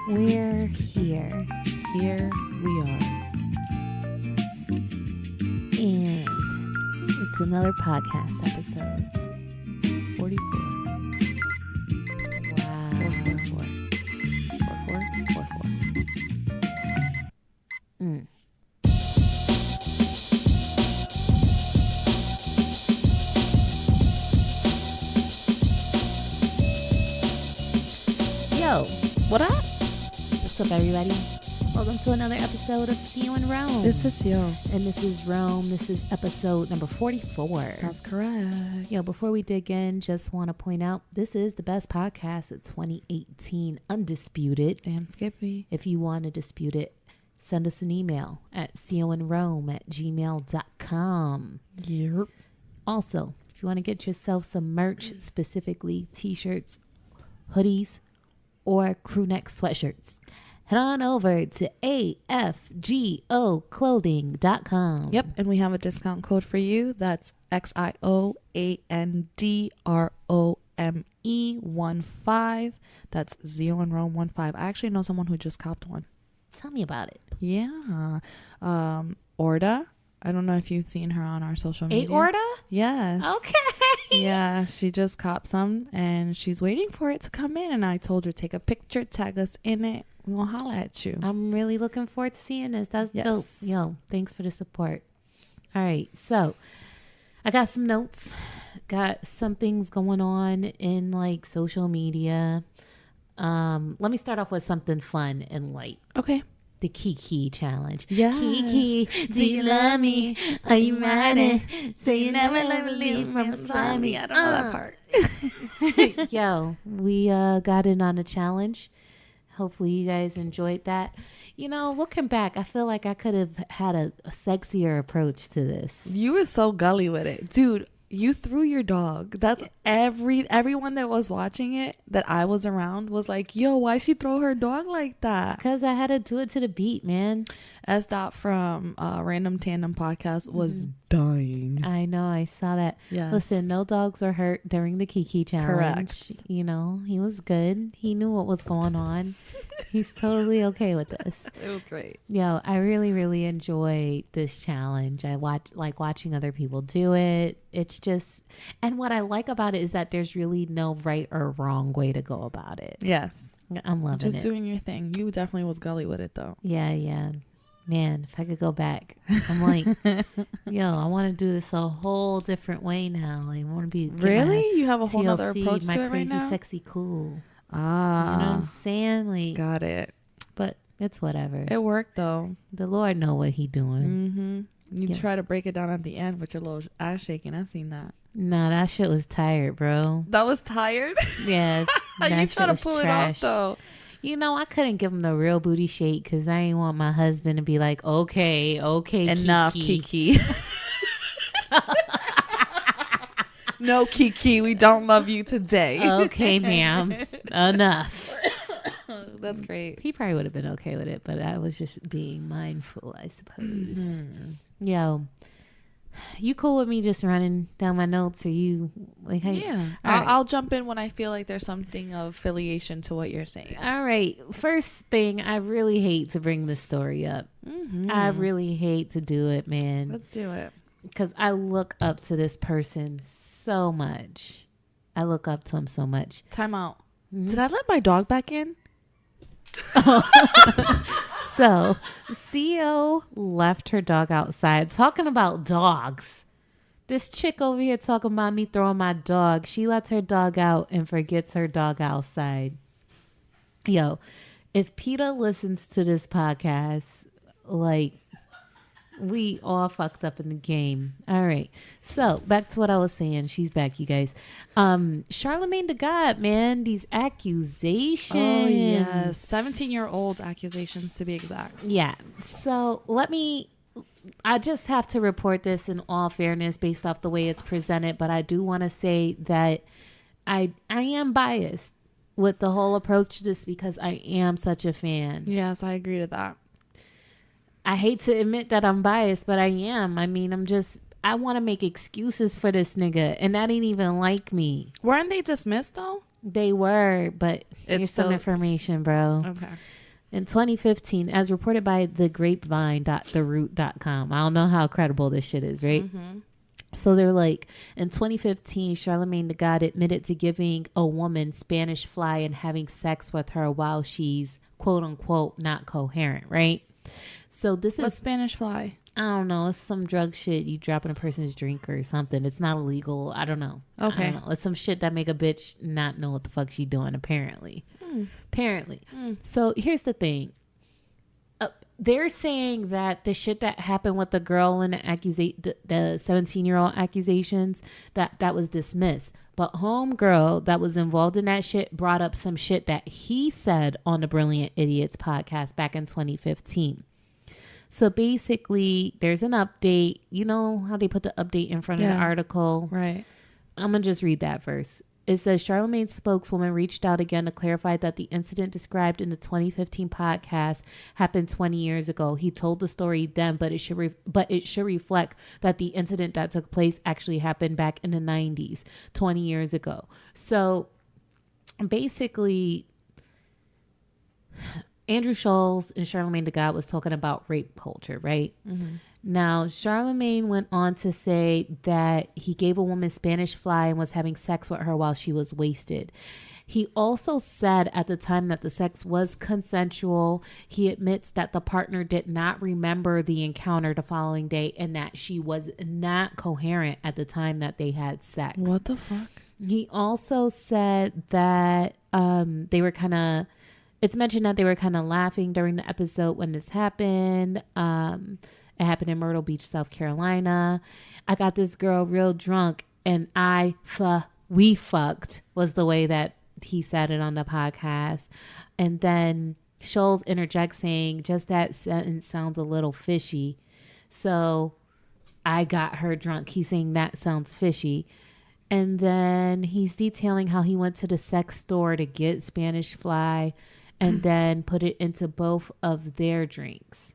We're here. Here we are. And it's another podcast episode. 44. Wow. 444. 44. Mm. Yo, What up? what's up, everybody? Welcome to another episode of See You in Rome. This is Yo. And this is Rome. This is episode number 44. That's correct. Yo, before we dig in, just want to point out this is the best podcast of 2018, undisputed. Damn Skippy. If you want to dispute it, send us an email at seoinrome@gmail.com. Yep. Also, if you want to get yourself some merch, specifically t-shirts, hoodies, or crew neck sweatshirts, head on over to afgoclothing.com. Yep. And we have a discount code for you. That's XIOANDROME15. That's Zio and Rome 15. I actually know someone who just copped one. Tell me about it. Yeah. Orda. I don't know if you've seen her on our social media. Orda? Yes. Okay. Yeah, she just copped some and she's waiting for it to come in. And I told her, take a picture, tag us in it. We gonna holla at you. I'm really looking forward to seeing this. That's Yes. dope. Yo, thanks for the support. All right. So I got some notes. Got some things going on in like social media. Let me start off with something fun and light. Okay. The Kiki challenge. Yes. Kiki, do you love me? Are you riding? Say you never let me leave from beside me. I don't know that part. Yo, we got in on the challenge. Hopefully you guys enjoyed that. You know, looking back, I feel like I could have had a sexier approach to this. You were so gully with it. Dude, you threw your dog. That's everyone that was watching it that I was around was like, yo, why she throw her dog like that? Because I had to do it to the beat, man. S. Dot from Random Tandem Podcast was dying. I know, I saw that. Yes. Listen, no dogs were hurt during the Kiki challenge. Correct. You know, he was good. He knew what was going on. He's totally okay with this. It was great. Yo, I really, really enjoy this challenge. I like watching other people do it. It's just, and what I like about it is that there's really no right or wrong way to go about it. Yes. I'm loving Just it. doing your thing. You definitely was gully with it though. Yeah. Man, if I could go back, I'm like, yo, I want to do this a whole different way now. I want to be Really? You have a whole TLC, other approach my to it right crazy, now? sexy, cool. You know what Ah, I'm saying? Like, got it. but it's whatever. It worked though. The Lord know what he doing. You Yeah. try to break it down at the end with your little ass shaking. I seen that. Nah, that shit was tired, bro. That was tired. Yeah, that You shit try to was pull trash. it off though. You know, I couldn't give him the real booty shake because I didn't want my husband to be like, okay, Enough, Kiki. No, Kiki, we don't love you today. Okay, ma'am, enough. That's great. He probably would have been okay with it, but I was just being mindful, I suppose. Yo, you cool with me just running down my notes, or you like? Hey, Yeah, All right. I'll jump in when I feel like there's something of affiliation to what you're saying. All right. First thing, I really hate to bring this story up. I really hate to do it, man, Let's do it. because I look up to this person so much. I look up to him so much. Time out. Did I let my dog back in? So, CEO left her dog outside. Talking about dogs. This chick over here talking about me throwing my dog. She lets her dog out and forgets her dog outside. Yo, if PETA listens to this podcast, like, we all fucked up in the game. All right. So back to what I was saying. She's back, you guys. Charlemagne the God, man, these accusations. Oh, yes. 17-year-old accusations to be exact. Yeah. So I just have to report this in all fairness based off the way it's presented. But I do want to say that I am biased with the whole approach to this because I am such a fan. Yes, I agree to that. I hate to admit that I'm biased, but I am. I mean, I want to make excuses for this nigga, and that ain't even like me. Weren't they dismissed though? They were, but It's here's some still information, bro. okay. In 2015, as reported by thegrapevine.theroot.com. I don't know how credible this shit is, right? Mm-hmm. So they're like, in 2015, Charlemagne the God admitted to giving a woman Spanish fly and having sex with her while she's quote unquote not coherent, right? So this What's is, Spanish fly? I don't know, it's some drug shit you drop in a person's drink or something. It's not illegal. I don't know. Okay. I don't know. It's some shit that make a bitch not know what the fuck she doing, apparently. Apparently. So here's the thing. They're saying that the shit that happened with the girl and the 17-year-old accusations, that was dismissed. But homegirl that was involved in that shit brought up some shit that he said on the Brilliant Idiots podcast back in 2015. So basically, there's an update. You know how they put the update in front of the article? Right. I'm going to just read that first. It says Charlemagne's spokeswoman reached out again to clarify that the incident described in the 2015 podcast happened 20 years ago. He told the story then, but it should reflect that the incident that took place actually happened back in the 90s, 20 years ago. So basically, Andrew Scholes and Charlemagne the God was talking about rape culture, right? Mm-hmm. Now, Charlemagne went on to say that he gave a woman Spanish fly and was having sex with her while she was wasted. He also said at the time that the sex was consensual. He admits that the partner did not remember the encounter the following day and that she was not coherent at the time that they had sex. What the fuck? He also said that they were kind of, it's mentioned that they were kind of laughing during the episode when this happened. It happened in Myrtle Beach, South Carolina. I got this girl real drunk and we fucked was the way that he said it on the podcast. And then Scholes interjects saying, just that sentence sounds a little fishy. So I got her drunk. He's saying that sounds fishy. And then he's detailing how he went to the sex store to get Spanish fly and then put it into both of their drinks.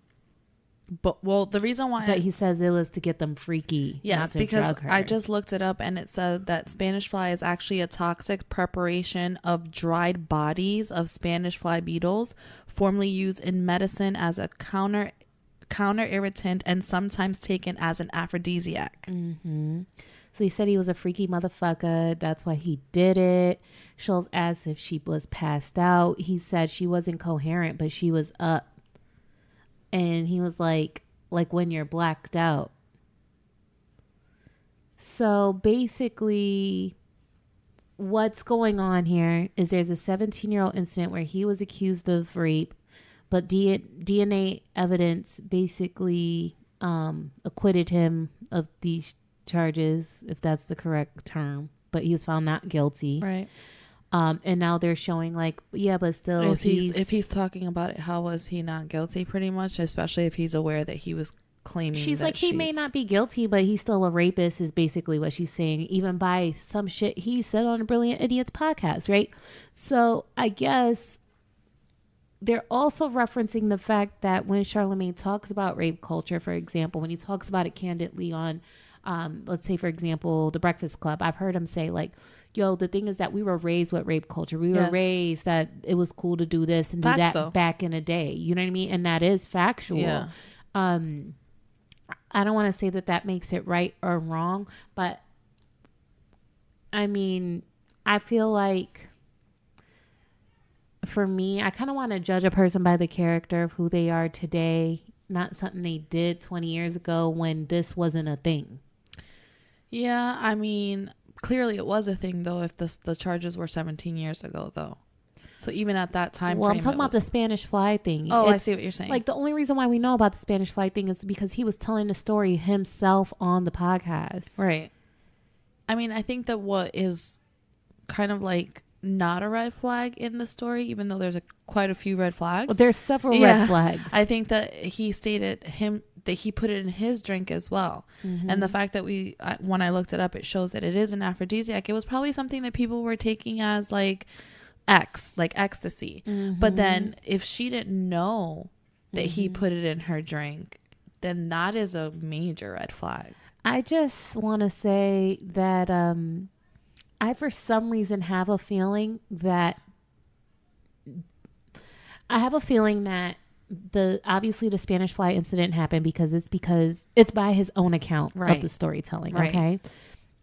But the reason why, but he says it was to get them freaky. Yes, not to because drug her. I just looked it up and it said that Spanish fly is actually a toxic preparation of dried bodies of Spanish fly beetles, formerly used in medicine as a counter irritant and sometimes taken as an aphrodisiac. Mm-hmm. So he said he was a freaky motherfucker. That's why he did it. Scholes asked if she was passed out. He said she wasn't coherent, but she was up. And he was like when you're blacked out. So basically, what's going on here is there's a 17-year-old incident where he was accused of rape, but DNA evidence basically acquitted him of these charges, if that's the correct term. But he was found not guilty. Right. And now they're showing but still if he's talking about it, how was he not guilty pretty much, especially if he's aware that he was claiming she's like he may not be guilty, but he's still a rapist is basically what she's saying, even by some shit he said on a Brilliant Idiots podcast, right? So I guess they're also referencing the fact that when Charlemagne talks about rape culture, for example, when he talks about it candidly on let's say, for example, The Breakfast Club, I've heard him say yo, the thing is that we were raised with rape culture. We were raised that it was cool to do this and do that back in the day. You know what I mean? And that is factual. Yeah. I don't want to say that makes it right or wrong, but I mean, I feel like for me, I kind of want to judge a person by the character of who they are today, not something they did 20 years ago when this wasn't a thing. Yeah, I mean, clearly it was a thing, though, if the charges were 17 years ago, though. So even at that time I'm talking about the Spanish fly thing. I see what you're saying. The only reason why we know about the Spanish fly thing is because he was telling the story himself on the podcast. Right. I mean, I think that what is kind of not a red flag in the story, even though there's quite a few red flags. Well, there's several red flags. I think that he stated that he put it in his drink as well. Mm-hmm. And the fact that when I looked it up, it shows that it is an aphrodisiac. It was probably something that people were taking as ecstasy. Mm-hmm. But then if she didn't know that he put it in her drink, then that is a major red flag. I just want to say that I for some reason have a feeling that the obviously the Spanish fly incident happened because it's by his own account of Right. the storytelling. Right. Okay.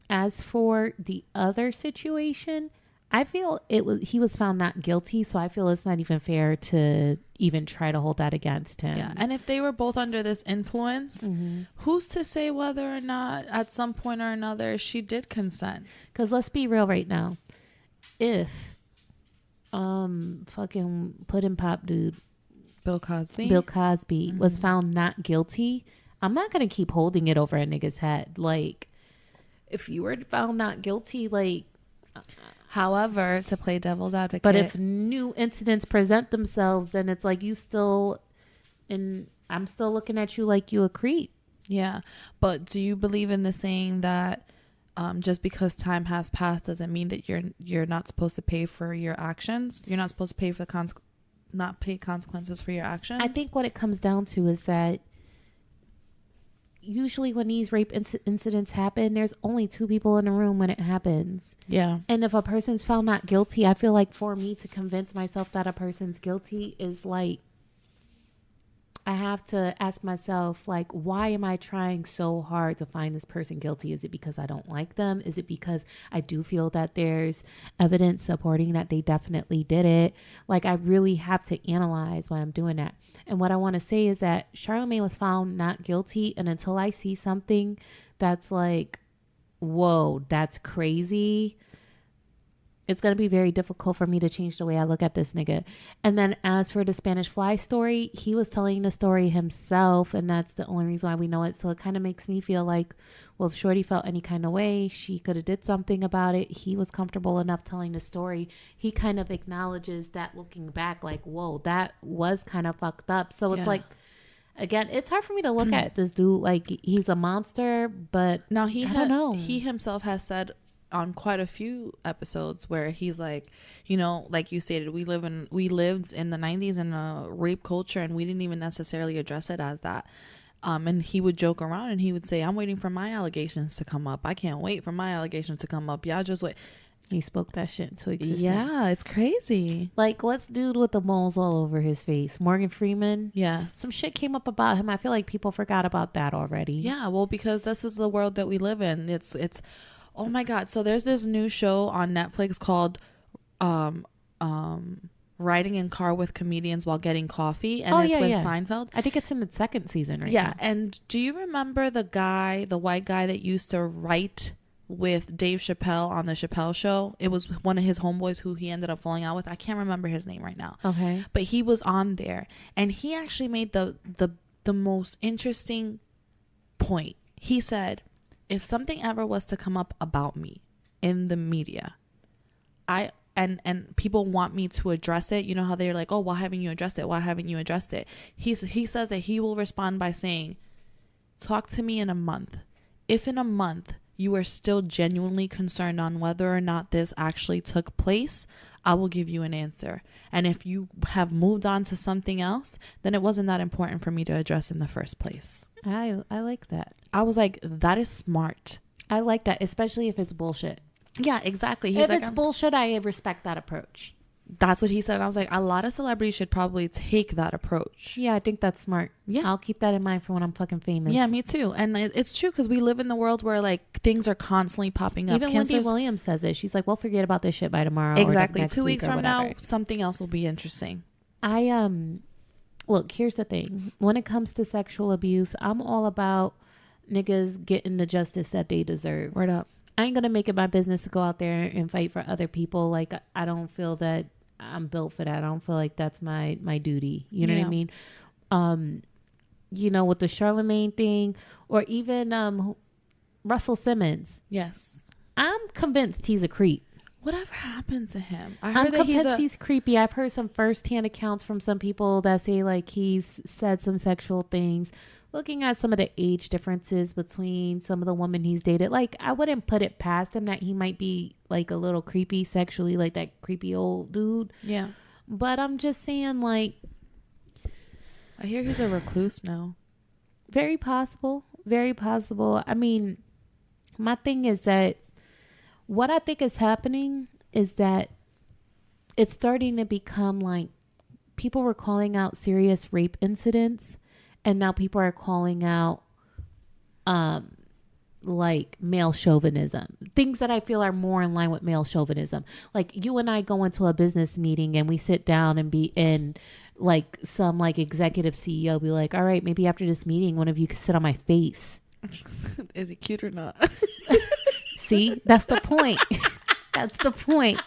As for the other situation, I feel he was found not guilty, so I feel it's not even fair to even try to hold that against him. Yeah. And if they were both under this influence, who's to say whether or not at some point or another she did consent? Because let's be real right now. If fucking pudding pop dude Bill Cosby. was found not guilty, I'm not gonna keep holding it over a nigga's head. Like, if you were found not guilty, like, However, to play devil's advocate, but if new incidents present themselves, then it's like I'm still looking at you like you a creep. yeah. But do you believe in the saying that just because time has passed doesn't mean that you're not supposed to pay for your actions? You're not supposed to pay for not pay consequences for your actions? I think what it comes down to is that usually when these rape incidents happen, there's only two people in the room when it happens. Yeah. And if a person's found not guilty, I feel like for me to convince myself that a person's guilty is like, I have to ask myself, like, why am I trying so hard to find this person guilty? Is it because I don't like them? Is it because I do feel that there's evidence supporting that they definitely did it? Like, I really have to analyze why I'm doing that. And what I want to say is that Charlamagne was found not guilty. And until I see something that's like, whoa, that's crazy, it's going to be very difficult for me to change the way I look at this nigga. And then as for the Spanish fly story, he was telling the story himself, and that's the only reason why we know it. So it kind of makes me feel like, well, if Shorty felt any kind of way, she could have did something about it. He was comfortable enough telling the story. He kind of acknowledges that looking back, like, whoa, that was kind of fucked up. So it's like, again, it's hard for me to look at this dude like he's a monster, but now I don't know. He himself has said on quite a few episodes where he's like, you know, like you stated, we lived in the 90s in a rape culture and we didn't even necessarily address it as that. And he would joke around and he would say, I'm waiting for my allegations to come up. I can't wait for my allegations to come up. Y'all just wait. He spoke that shit into existence. Yeah, it's crazy. Like, what's dude with the moles all over his face? Morgan Freeman? Yeah. Some shit came up about him. I feel like people forgot about that already. Yeah, well, because this is the world that we live in. It's oh my God. So there's this new show on Netflix called Riding in Car with Comedians While Getting Coffee. And it's with Seinfeld. I think it's in the second season right Yeah. now. And do you remember the white guy that used to write with Dave Chappelle on the Chappelle Show? It was one of his homeboys who he ended up falling out with. I can't remember his name right now. Okay. But he was on there and he actually made the most interesting point. He said, if something ever was to come up about me in the media, and people want me to address it, you know how they're like, oh, why haven't you addressed it? Why haven't you addressed it? He says that he will respond by saying, talk to me in a month. If in a month you are still genuinely concerned on whether or not this actually took place, I will give you an answer. And if you have moved on to something else, then it wasn't that important for me to address in the first place. I like that. I was like, that is smart. I like that, especially if it's bullshit. Yeah, exactly. If it's bullshit, I respect that approach. That's what he said. And I was like, a lot of celebrities should probably take that approach. Yeah, I think that's smart. Yeah. I'll keep that in mind for when I'm fucking famous. Yeah, me too. And it's true because we live in the world where like things are constantly popping up. Even Wendy Williams says it. She's like, well, forget about this shit by tomorrow. Exactly. Or next 2 week weeks or from whatever. now, something else will be interesting. Look, here's the thing. When it comes to sexual abuse, I'm all about niggas getting the justice that they deserve. Word up. I ain't gonna make it my business to go out there and fight for other people. Like, I don't feel that I'm built for that. I don't feel like that's my duty. You know what I mean? You know, with the Charlamagne thing, or even Russell Simmons. Yes. I'm convinced he's a creep. Whatever happened to him? I'm convinced he's creepy. I've heard some firsthand accounts from some people that say like he's said some sexual things. Looking at some of the age differences between some of the women he's dated, like, I wouldn't put it past him that he might be like a little creepy sexually, like that creepy old dude. Yeah. But I'm just saying, like, I hear he's a recluse now. very possible. Very possible. I mean, my thing is that What I think is happening is that it's starting to become like people were calling out serious rape incidents, and now people are calling out um like male chauvinism, things that I feel are more in line with male chauvinism. Like you and I go into a business meeting and we sit down and be in like some like executive CEO be like, all right, maybe after this meeting one of you could sit on my face. Is it cute or not? See, that's the point. That's the point.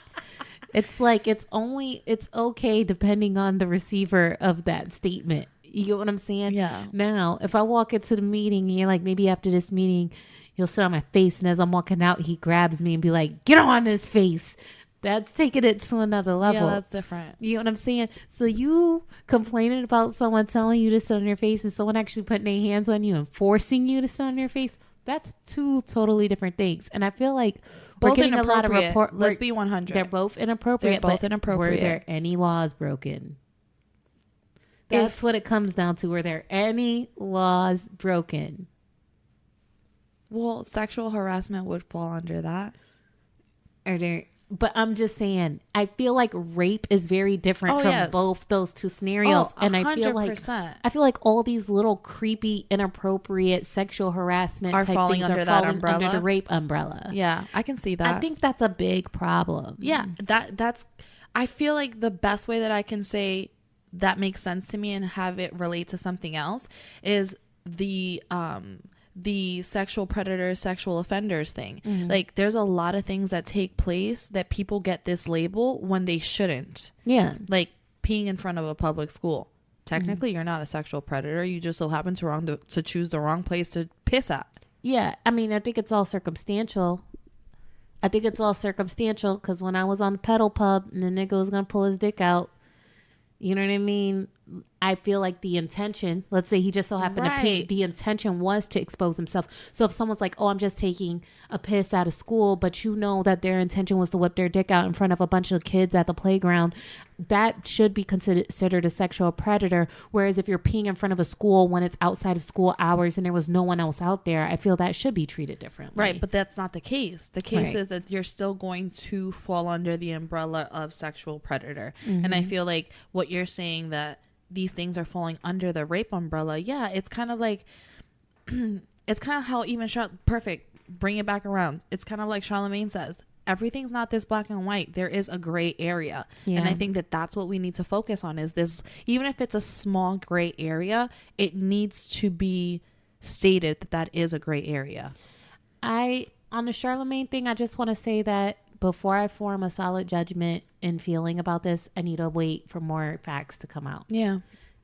It's like it's okay depending on the receiver of that statement. You get what I'm saying? Yeah. Now, if I walk into the meeting and you're like, maybe after this meeting, he'll sit on my face, and as I'm walking out, he grabs me and be like, get on his face. That's taking it to another level. Yeah, that's different. You know what I'm saying? So you complaining about someone telling you to sit on your face and someone actually putting their hands on you and forcing you to sit on your face, that's two totally different things. And I feel like we're Both getting a lot of inappropriate. report. Let's be 100. They're both inappropriate. They're both but inappropriate. Were there any laws broken? That's what it comes down to. Were there any laws broken? Well, sexual harassment would fall under that. Are there? But I'm just saying, I feel like rape is very different from both those two scenarios. Oh, 100%. And I feel like all these little creepy, inappropriate sexual harassment are type falling things under are that falling umbrella. under the rape umbrella. Yeah, I can see that. I think that's a big problem. Yeah, that's. I feel like the best way that I can say that makes sense to me and have it relate to something else is the sexual predators, sexual offenders thing. Mm-hmm. Like there's a lot of things that take place that people get this label when they shouldn't. Yeah. Like peeing in front of a public school. Technically, you're not a sexual predator. You just so happen to choose the wrong place to piss at. Yeah. I mean, I think it's all circumstantial. Because when I was on the pedal pub and the nigga was going to pull his dick out, you know what I mean? I feel like the intention, let's say he just so happened to pee, the intention was to expose himself. So if someone's like, oh, I'm just taking a piss out of school, but you know that their intention was to whip their dick out in front of a bunch of kids at the playground, that should be considered a sexual predator. Whereas if you're peeing in front of a school when it's outside of school hours and there was no one else out there, I feel that should be treated differently. Right, but that's not the case. The case is that you're still going to fall under the umbrella of sexual predator. Mm-hmm. And I feel like what you're saying that these things are falling under the rape umbrella. Yeah, it's kind of like, it's kind of how even perfect, bring it back around. It's kind of like Charlemagne says, everything's not this black and white. There is a gray area. Yeah. And I think that that's what we need to focus on is this, even if it's a small gray area, it needs to be stated that that is a gray area. On the Charlemagne thing, I just want to say that before I form a solid judgment and feeling about this, I need to wait for more facts to come out. Yeah.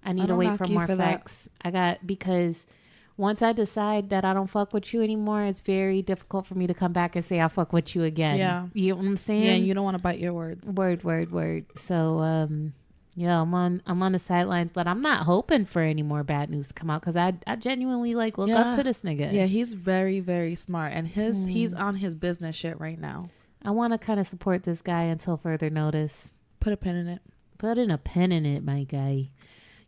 I need to wait for more facts. Because once I decide that I don't fuck with you anymore, it's very difficult for me to come back and say I fuck with you again. Yeah. You know what I'm saying? Yeah, you don't want to bite your words. Word. So, yeah, I'm on the sidelines, but I'm not hoping for any more bad news to come out because I genuinely look up to this nigga. Yeah, he's very, very smart, and he's on his business shit right now. I want to kind of support this guy until further notice. Put a pin in it. Put in a pin in it, my guy.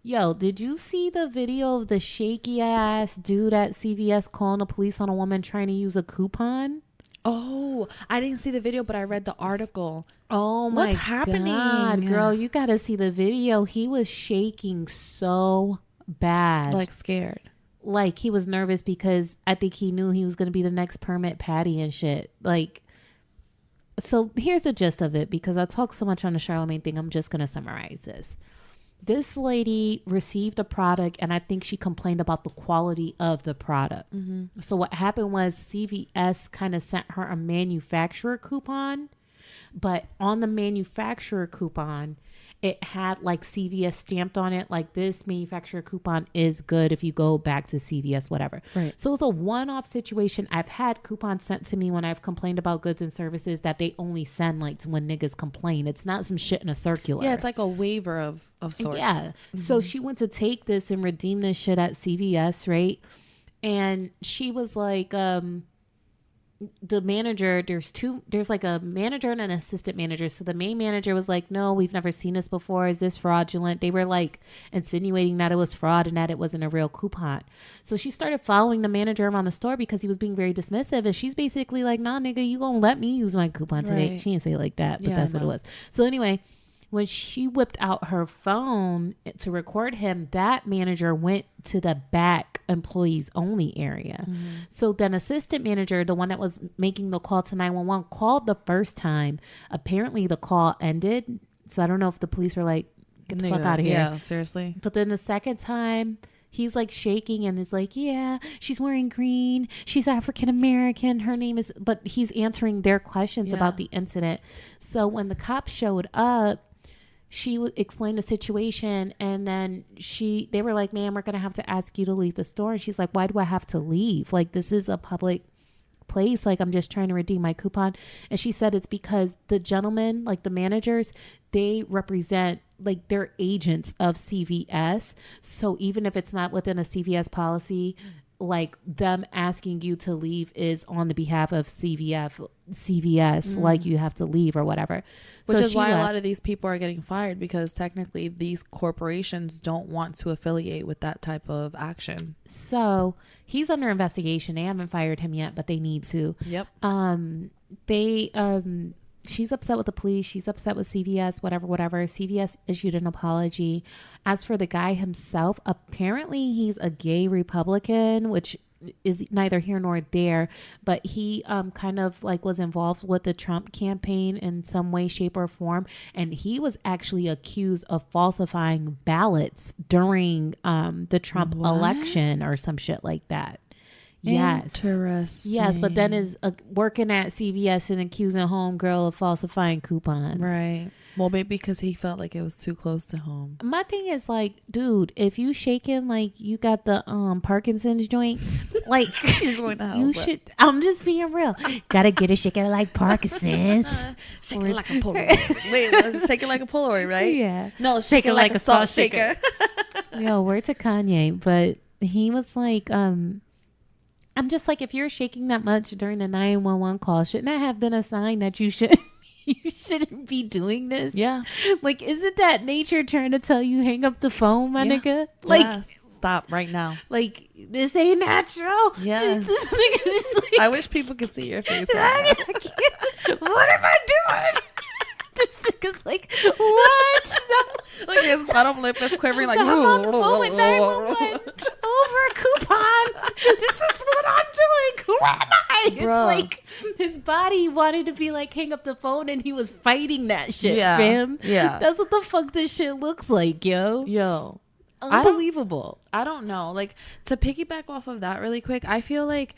Yo, did you see the video of the shaky ass dude at CVS calling the police on a woman trying to use a coupon? Oh, I didn't see the video, but I read the article. Oh my God. What's happening? Girl, you got to see the video. He was shaking so bad. Like scared. Like he was nervous because I think he knew he was going to be the next permit patty and shit. Like, so here's the gist of it, because I talk so much on the Charlemagne thing. I'm just going to summarize this. This lady received a product and I think she complained about the quality of the product. Mm-hmm. So what happened was CVS kind of sent her a manufacturer coupon, but on the manufacturer coupon, it had like CVS stamped on it, like this manufacturer coupon is good if you go back to CVS, whatever. Right. So it was a one-off situation. I've had coupons sent to me when I've complained about goods and services that they only send like when niggas complain. It's not some shit in a circular. Yeah, it's like a waiver of sorts. Yeah. Mm-hmm. So she went to take this and redeem this shit at CVS, right? And she was like, the manager, there's like a manager and an assistant manager. So the main manager was like, no, we've never seen this before. Is this fraudulent? They were like insinuating that it was fraud and that it wasn't a real coupon. So she started following the manager around the store because he was being very dismissive. And she's basically like, nah, nigga, you gonna let me use my coupon today. Right. She didn't say it like that, but Yeah, that's I what it know. was. So anyway, when she whipped out her phone to record him, that manager went to the back employees only area. So then assistant manager, the one that was making the call to 911, called the first time. Apparently the call ended. So I don't know if the police were like, get the fuck out of here. Yeah, seriously. But then the second time, he's like shaking and is like, yeah, she's wearing green. She's African American. Her name is, but he's answering their questions Yeah. about the incident. So when the cops showed up, she explained the situation, and then they were like, ma'am, we're going to have to ask you to leave the store. And she's like, why do I have to leave? Like, this is a public place. Like, I'm just trying to redeem my coupon. And she said it's because the gentlemen, like the managers, they represent, like, they're agents of CVS. So even if it's not within a CVS policy, like them asking you to leave is on the behalf of CVS, like you have to leave or whatever. Which So is she why a left. lot of these people are getting fired, because technically these corporations don't want to affiliate with that type of action. So he's under investigation. They haven't fired him yet, but they need to. Yep. She's upset with the police. She's upset with CVS, whatever. CVS issued an apology. As for the guy himself, apparently he's a gay Republican, which is neither here nor there, but he kind of like was involved with the Trump campaign in some way, shape, or form. And he was actually accused of falsifying ballots during the Trump election or some shit like that. Yes. Interesting. Yes, but then is working at CVS and accusing homegirl of falsifying coupons. Right. Well, maybe because he felt like it was too close to home. My thing is like, dude, if you shaking like you got the Parkinson's joint, like You're going to hell, you but- should. I'm just being real. Gotta get it shaking like Parkinson's. Shaking like a Polaroid. Wait, shaking like a Polaroid, right? Yeah. No, shaking like a salt shaker. Yo, word to Kanye, but he was like, I'm just like, if you're shaking that much during the 911 call, shouldn't that have been a sign that you should you shouldn't be doing this? Yeah. Like, isn't that nature trying to tell you hang up the phone, my Yeah. nigga? Like, Yes. Stop right now. like this ain't natural. Yeah. This nigga just like, I wish people could see your face right I can't- what am I doing? This nigga's like, what? now. Like his bottom lip is quivering like, I'm on the phone with 911 over a coupon. This is what I'm doing. Who am I? Bruh. It's like his body wanted to be like, hang up the phone, and he was fighting that shit, Yeah. fam. Yeah. That's what the fuck this shit looks like, yo. Yo. Unbelievable. I don't know. Like, to piggyback off of that really quick, I feel like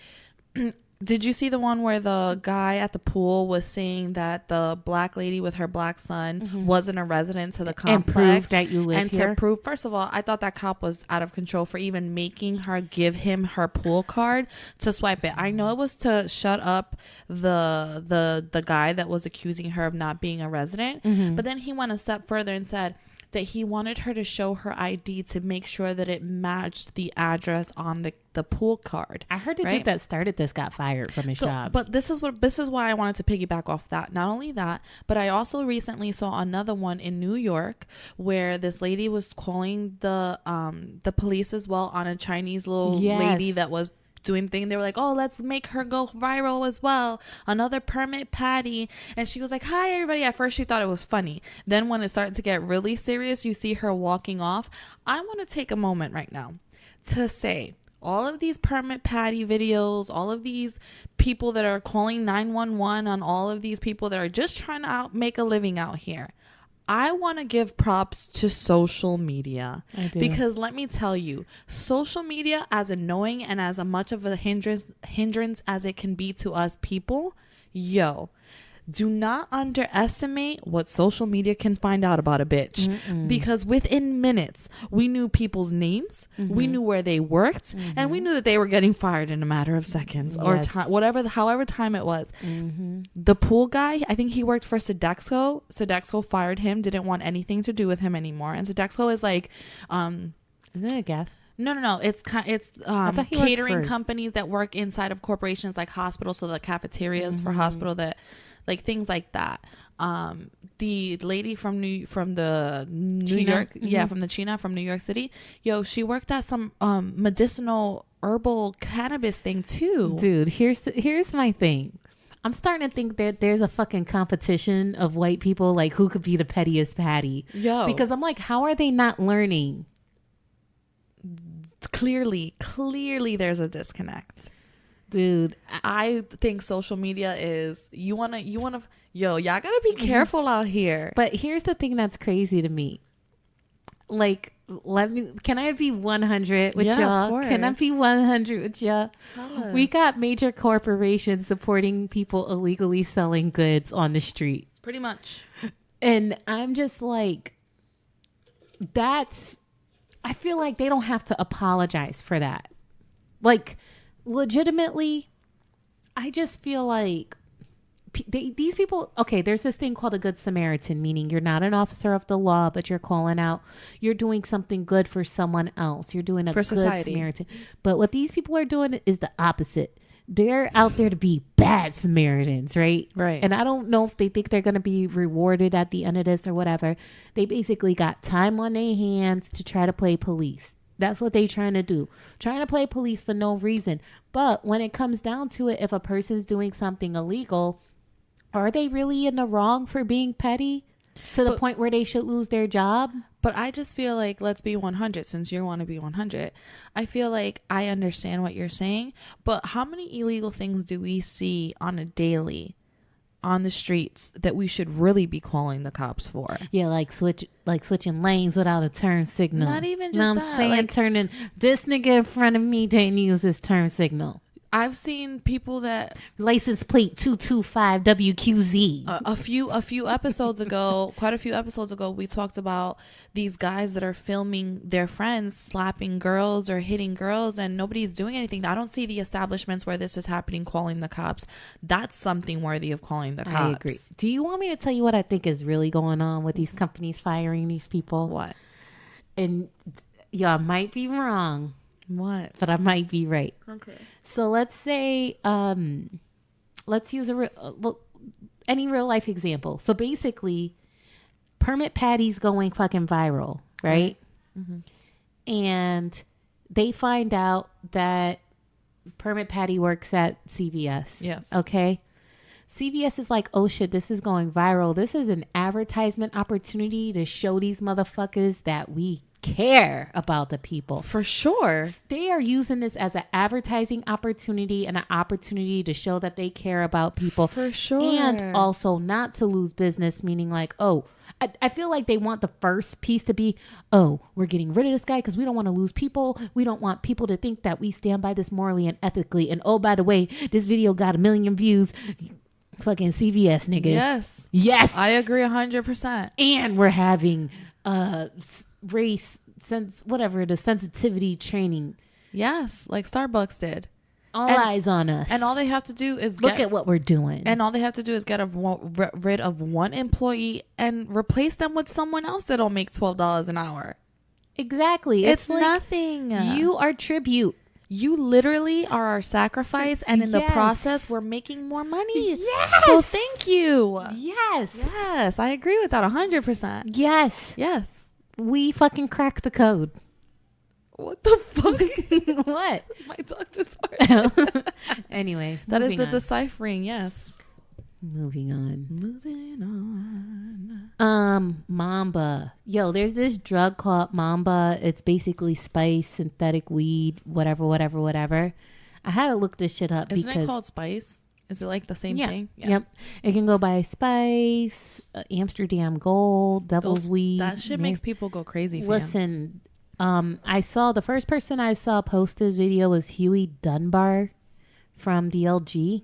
did you see the one where the guy at the pool was saying that the black lady with her black son wasn't a resident to the complex? And prove that you live and here? to prove, first of all, I thought that cop was out of control for even making her give him her pool card to swipe it. I know it was to shut up the guy that was accusing her of not being a resident, but then he went a step further and said that he wanted her to show her ID to make sure that it matched the address on the pool card. I heard the right? dude that started this got fired from his job. But this is why I wanted to piggyback off that. Not only that, but I also recently saw another one in New York where this lady was calling the police as well on a Chinese little Yes. lady that was doing thing. They were like, oh, let's make her go viral as well. Another permit patty. And she was like, hi everybody. At first she thought it was funny. Then when it started to get really serious, you see her walking off. I want to take a moment right now to say, all of these permit patty videos, all of these people that are calling 911 on all of these people that are just trying to make a living out here. I want to give props to social media. I do. Because let me tell you, social media, as annoying and as much of a hindrance as it can be to us people, do not underestimate what social media can find out about a bitch. Because within minutes, we knew people's names, we knew where they worked, and we knew that they were getting fired in a matter of seconds or Yes. time, however time it was. The pool guy, I think he worked for Sodexo. Sodexo fired him, didn't want anything to do with him anymore. And Sodexo is like, Isn't it a gas? No. It's I thought he worked catering for- companies that work inside of corporations like hospitals, so the cafeterias for hospital, that like things like that. The lady from New China? York, from the China from New York City, yo, she worked at some medicinal herbal cannabis thing too. Dude, here's my thing. I'm starting to think that there's a fucking competition of white people, like who could be the pettiest patty. Yo, Because I'm like, how are they not learning? clearly there's a disconnect. Dude, I think social media is you wanna y'all gotta be careful out here. but here's the thing that's crazy to me. Like, can I be 100 with Yeah, of y'all? Can I course. be 100 with y'all? Tell We us. got major corporations supporting people illegally selling goods on the street. Pretty much. And I'm just like, I feel like they don't have to apologize for that. Like, legitimately, I just feel like these people, okay, there's this thing called a good Samaritan, meaning you're not an officer of the law, but you're calling out, you're doing something good for someone else. You're doing a For good society. Samaritan. But what these people are doing is the opposite. They're out there to be bad Samaritans, right? Right. And I don't know if they think they're going to be rewarded at the end of this or whatever. They basically got time on their hands to try to play police. That's what they trying to do. Trying to play police for no reason. But when it comes down to it, if a person's doing something illegal, are they really in the wrong for being petty to the point where they should lose their job? But I just feel like, let's be 100, since you want to be 100. I feel like I understand what you're saying, but how many illegal things do we see on a daily on the streets that we should really be calling the cops for? Yeah, like switching lanes without a turn signal. Not even Know just what I'm that, saying, like- turning this nigga in front of me didn't use his turn signal. I've seen people that License plate 225 WQZ. a few episodes ago, quite a few episodes ago, we talked about these guys that are filming their friends slapping girls or hitting girls, and nobody's doing anything. I don't see the establishments where this is happening calling the cops. That's something worthy of calling the cops. I agree. Do you want me to tell you what I think is really going on with these companies firing these people? What? And y'all might be wrong, What? but I might be right. Okay. So let's say, let's use any real life example. So basically, Permit Patty's going fucking viral, right? Mm-hmm. And they find out that Permit Patty works at CVS. Yes. Okay. CVS is like, oh shit, this is going viral. This is an advertisement opportunity to show these motherfuckers that we care about the people. For sure. They are using this as an advertising opportunity and an opportunity to show that they care about people. For sure. And also not to lose business, meaning like, oh, I feel like they want the first piece to be, oh, we're getting rid of this guy because we don't want to lose people. We don't want people to think that we stand by this morally and ethically. And oh, by the way, this video got 1 million views. Fucking CVS, nigga. Yes. Yes. I agree 100%. And we're having race the sensitivity training. Yes, like Starbucks did. All eyes on us. And all they have to do is look at what we're doing. And all they have to do is get rid of one employee and replace them with someone else that'll make $12 an hour. Exactly. It's like, nothing. You are tribute. You literally are our sacrifice, and in the Yes. process, we're making more money. Yes. So thank you. Yes. Yes, I agree with that 100%. Yes. Yes. We fucking cracked the code. What the fuck? What? My dog just farted. Anyway. That is moving the on. deciphering, yes. Moving on. Moving on. Mamba. Yo, there's this drug called Mamba. It's basically spice, synthetic weed, whatever. I had to look this shit up Isn't because it called spice? Is it like the same thing? Yep. It can go by spice, Amsterdam Gold, Devil's Weed. That shit makes people go crazy. Fam. Listen, I saw the first person I saw post this video was Huey Dunbar from DLG.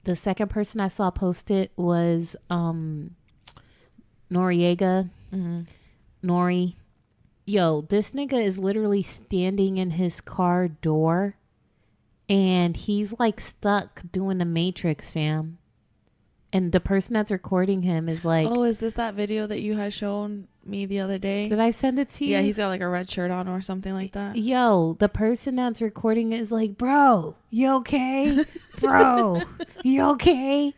The second person I saw post it was Noriega. Mm-hmm. Nori. Yo, this nigga is literally standing in his car door and he's like stuck doing the Matrix, fam. And the person that's recording him is like, oh, is this that video that you had shown me the other day? Did I send it to you? Yeah, he's got like a red shirt on or something like that. Yo, the person that's recording it is like, bro, you okay? Bro, you okay?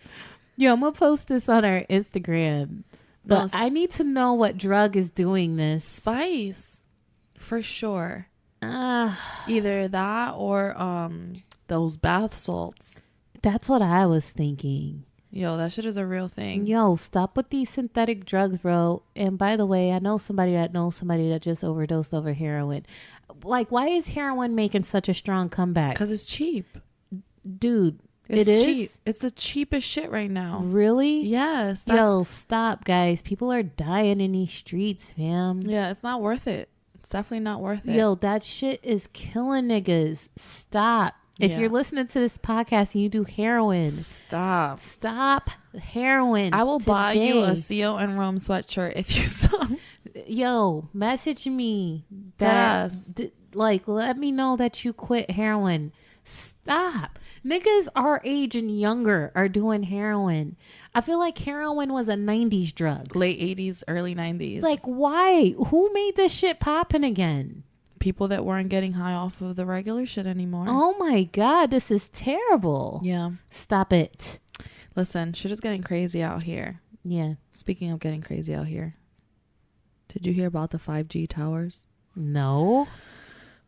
Yo, I'm going to post this on our Instagram. But I need to know what drug is doing this. Spice. For sure. Either that or those bath salts. That's what I was thinking. Yo, that shit is a real thing. Yo, stop with these synthetic drugs, bro. And by the way, I know somebody that just overdosed over heroin. Like, why is heroin making such a strong comeback? Because it's cheap. Dude, it's cheap. Cheap. It's the cheapest shit right now. Really? Yes. Yo, stop, guys. People are dying in these streets, fam. Yeah, it's not worth it. It's definitely not worth it. Yo, that shit is killing niggas. Stop. If you're listening to this podcast and you do heroin, stop heroin. I will buy you a CO and Rome sweatshirt if you stop. Yo, message me. Like, let me know that you quit heroin. Stop. Niggas our age and younger are doing heroin. I feel like heroin was a 90s drug. Late 80s, early 90s. Like, why? Who made this shit popping again? People that weren't getting high off of the regular shit anymore. Oh my God, this is terrible. Yeah. Stop it. Listen, shit is getting crazy out here. Yeah. Speaking of getting crazy out here, did you hear about the 5G towers? No.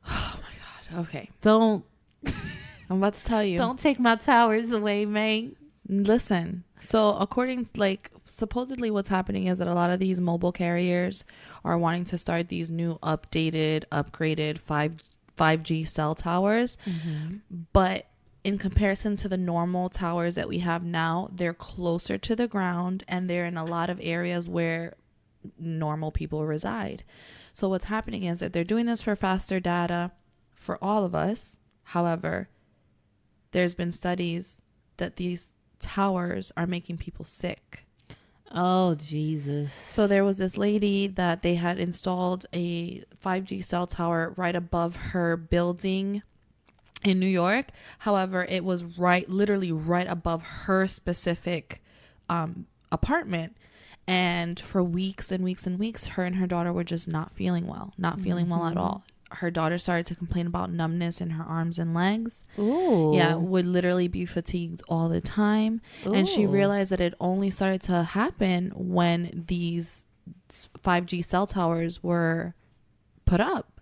Oh my God. Okay. I'm about to tell you. Don't take my towers away, man. Listen. So according, supposedly what's happening is that a lot of these mobile carriers are wanting to start these new updated, upgraded 5G cell towers. Mm-hmm. But in comparison to the normal towers that we have now, they're closer to the ground and they're in a lot of areas where normal people reside. So what's happening is that they're doing this for faster data for all of us. However, there's been studies that these towers are making people sick. Oh, Jesus. So there was this lady that they had installed a 5G cell tower right above her building in New York. However, it was literally right above her specific apartment. And for weeks and weeks and weeks, her and her daughter were just not feeling well at all. Her daughter started to complain about numbness in her arms and legs. Ooh. Yeah, would literally be fatigued all the time. Ooh. And she realized that it only started to happen when these 5G cell towers were put up.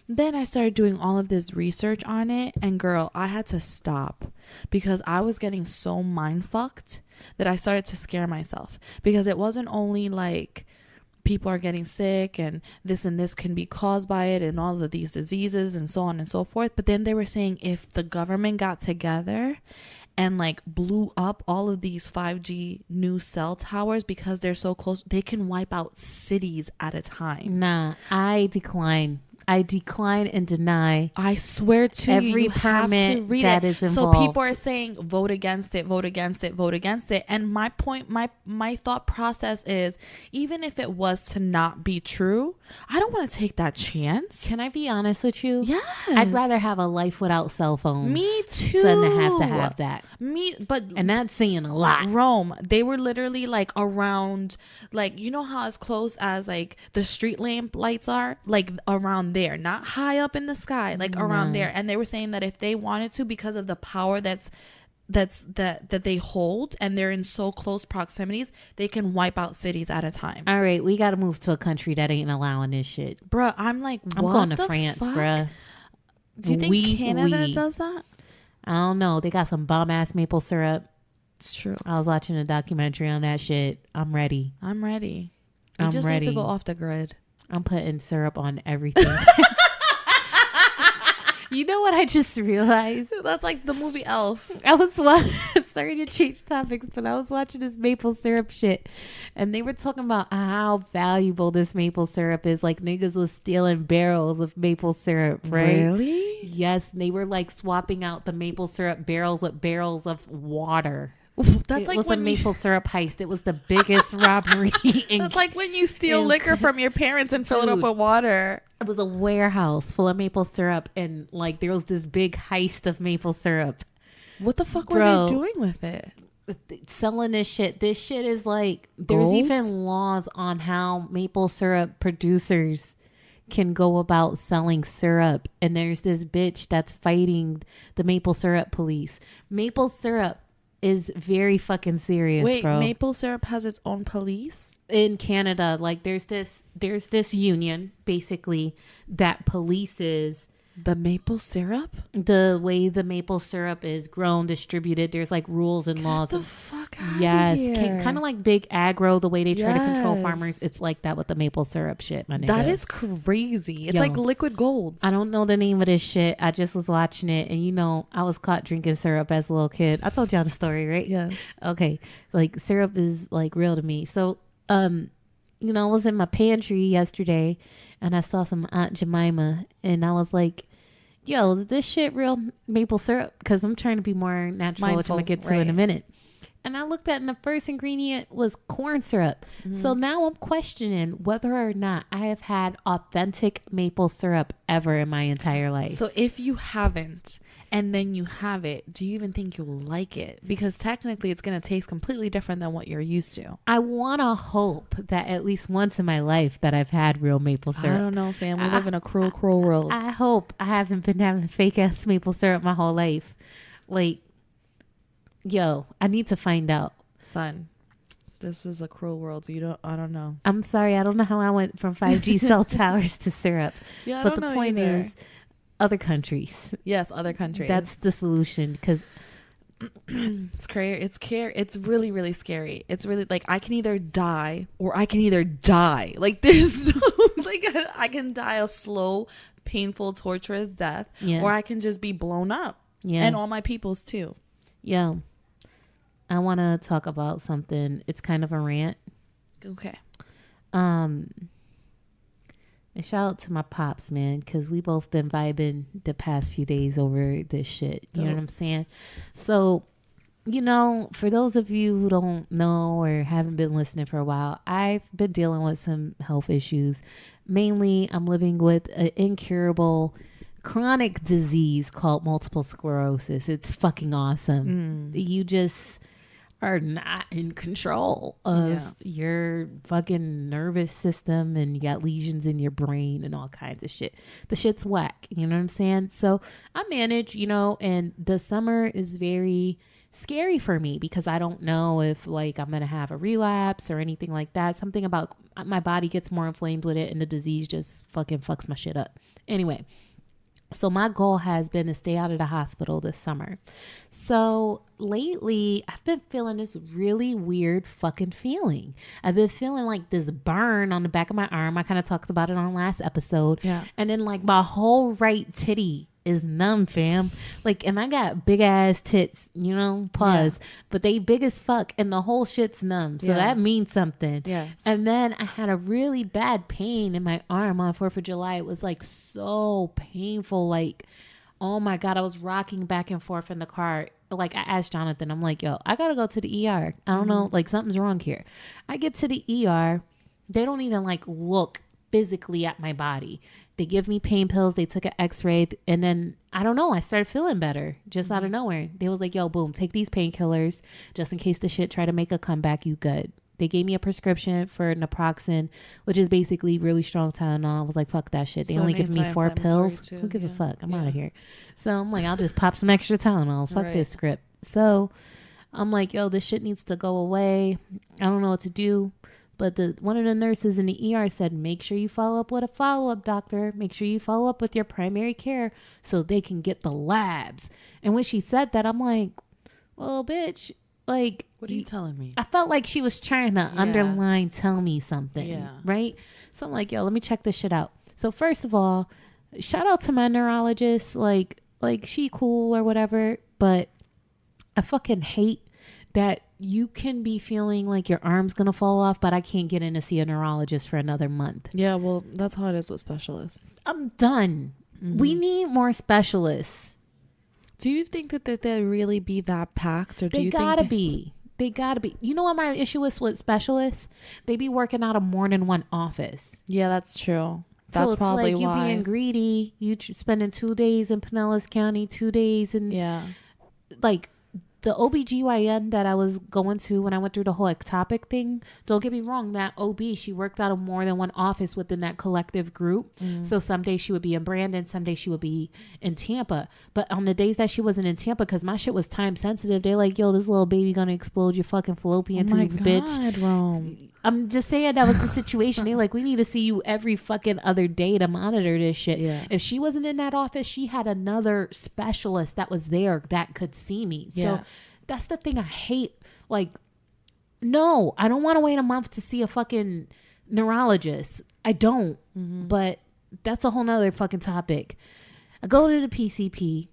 Then I started doing all of this research on it. And girl, I had to stop because I was getting so mind fucked that I started to scare myself. Because it wasn't only like people are getting sick and this can be caused by it and all of these diseases and so on and so forth. But then they were saying if the government got together and blew up all of these 5G new cell towers because they're so close, they can wipe out cities at a time. Nah, I decline and deny. I swear to every you permit have to read that it. is involved. So people are saying vote against it, vote against it, vote against it. And my point, my thought process is, even if it was to not be true, I don't want to take that chance. Can I be honest with you? Yes. I'd rather have a life without cell phones. Me too. Than to have that. And that's saying a lot. Rome, they were literally around, you know how as close as the street lamp lights are, around there, not high up in the sky, around there. And they were saying that if they wanted to, because of the power that they hold and they're in so close proximities, they can wipe out cities at a time. All right, we got to move to a country that ain't allowing this shit. Bruh, I'm going to France, bruh. Do you think Canada does that? I don't know. They got some bomb ass maple syrup. It's true. I was watching a documentary on that shit. I'm ready. We just need to go off the grid. I'm putting syrup on everything. You know what I just realized? That's like the movie Elf. I was sorry to change topics, but I was watching this maple syrup shit, and they were talking about how valuable this maple syrup is. Niggas was stealing barrels of maple syrup, right? Really? Yes, they were swapping out the maple syrup barrels with barrels of water. That's it was a maple syrup heist. It was the biggest robbery. That's like when you steal liquor from your parents and fill it up with water. It was a warehouse full of maple syrup, and there was this big heist of maple syrup. What the fuck were they doing with it? selling this shit. This shit is like, there's Gold? even laws on how maple syrup producers can go about selling syrup. And there's this bitch that's fighting the maple syrup police. Maple syrup is very fucking serious, Wait, bro. maple syrup has its own police? In Canada, like there's this union basically that polices The maple syrup? the way the maple syrup is grown, distributed. There's like rules and laws. Get the fuck out Yes, here. kind of like big agro, the way they try to control Yes. farmers. It's like that with the maple syrup shit, my nigga. That is crazy. It's Yo. like liquid gold. I don't know the name of this shit. I just was watching it, and you know, I was caught drinking syrup as a little kid. I told y'all the story, right? Yes. Okay, like syrup is like real to me. So, you know, I was in my pantry yesterday, and I saw some Aunt Jemima, and I was like, yo, is this shit real maple syrup? Because I'm trying to be more natural, which I'm going to get to in a right. minute. And I looked at, and the first ingredient was corn syrup. So now I'm questioning whether or not I have had authentic maple syrup ever in my entire life. So if you haven't, and then you have it, do you even think you'll like it? Because technically it's going to taste completely different than what you're used to. I want to hope that at least once in my life that I've had real maple syrup. I don't know, fam. We live in a cruel, cruel world. I hope I haven't been having fake ass maple syrup my whole life. Like, yo, I need to find out. Son, this is a cruel world. So I don't know. I'm sorry, I don't know how I went from 5G cell towers to syrup. Yeah, I But don't the know point either. is, other countries. Yes, other countries. That's the solution, because it's scary. It's really, really scary. It's really like I can either die or I can either die. Like there's no like I can die a slow, painful, torturous death, Yeah. or I can just be blown up. Yeah. And all my peoples too. yo, I want to talk about something. It's kind of a rant. Okay. And shout out to my pops, man, because we both been vibing the past few days over this shit. You know what I'm saying? So, you know, for those of you who don't know or haven't been listening for a while, I've been dealing with some health issues. Mainly, I'm living with an incurable chronic disease called multiple sclerosis. It's fucking awesome. You just are not in control of your fucking nervous system, and you got lesions in your brain and all kinds of shit. The shit's whack. You know what I'm saying? So I manage, you know, and the summer is very scary for me because I don't know if like I'm going to have a relapse or anything like that. Something about my body gets more inflamed with it, and the disease just fucking fucks my shit up. Anyway. So my goal has been to stay out of the hospital this summer. So lately, I've been feeling this really weird fucking feeling. I've been feeling like this burn on the back of my arm. I kind of talked about it on last episode. Yeah. And then like my whole right titty is numb, fam. Like, and I got big ass tits, you know, pause, but they big as fuck, and the whole shit's numb. So that means something. Yes. And then I had a really bad pain in my arm on 4th of July. It was like so painful. Like, oh my God, I was rocking back and forth in the car. Like, I asked Jonathan, I'm like, yo, I gotta go to the ER. I don't know, like something's wrong here. I get to the ER. They don't even like look physically at my body. They give me pain pills. They took an x-ray, and then I don't know, I started feeling better just out of nowhere. They was like, yo, boom, take these painkillers just in case the shit try to make a comeback. You good. They gave me a prescription for naproxen, which is basically really strong Tylenol. I was like, fuck that shit. They only give me 4 pills. Who gives a fuck? I'm out of here. So I'm like, I'll just pop some extra Tylenols. Fuck this script. So I'm like, yo, this shit needs to go away. I don't know what to do. But one of the nurses in the ER said, make sure you follow up with a follow-up doctor. Make sure you follow up with your primary care so they can get the labs. And when she said that, I'm like, well, bitch, like, What are you telling me? I felt like she was trying to underline tell me something, right? So I'm like, yo, let me check this shit out. So first of all, shout out to my neurologist. Like she cool or whatever, but I fucking hate that you can be feeling like your arm's gonna fall off, but I can't get in to see a neurologist for another month. Yeah, well, that's how it is with specialists. I'm done. We need more specialists. Do you think that they really be that packed, or do They you gotta think be. They gotta be. You know what my issue is with specialists? They be working out of more than one office. Yeah, that's true. That's So it's probably like you why. being greedy. You spending 2 days in Pinellas County, 2 days in Yeah. like the OBGYN that I was going to when I went through the whole ectopic thing, don't get me wrong, that OB, she worked out of more than one office within that collective group. So some days she would be in Brandon, some days she would be in Tampa. But on the days that she wasn't in Tampa, because my shit was time sensitive, they're like, yo, this little baby gonna explode your fucking fallopian tubes, bitch. Rome. I'm just saying that was the situation. They like, we need to see you every fucking other day to monitor this shit. Yeah. If she wasn't in that office, she had another specialist that was there that could see me. Yeah. So that's the thing I hate. Like, no, I don't want to wait a month to see a fucking neurologist. I don't. But that's a whole nother fucking topic. I go to the PCP.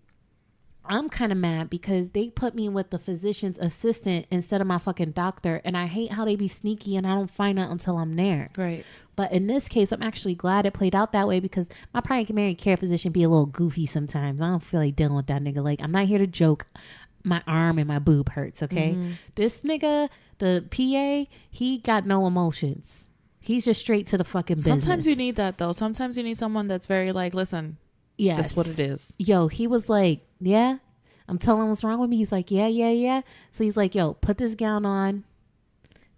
I'm kind of mad because they put me with the physician's assistant instead of my fucking doctor. And I hate how they be sneaky and I don't find out until I'm there. Right. But in this case, I'm actually glad it played out that way because my primary care physician be a little goofy sometimes. I don't feel like dealing with that nigga. Like, I'm not here to joke. My arm and my boob hurts, okay? This nigga, the PA, he got no emotions. He's just straight to the fucking business. Sometimes you need that, though. Sometimes you need someone that's very like, listen, yes, that's what it is. Yo, he was like, yeah. I'm telling him what's wrong with me. He's like, yeah. So he's like, yo, put this gown on.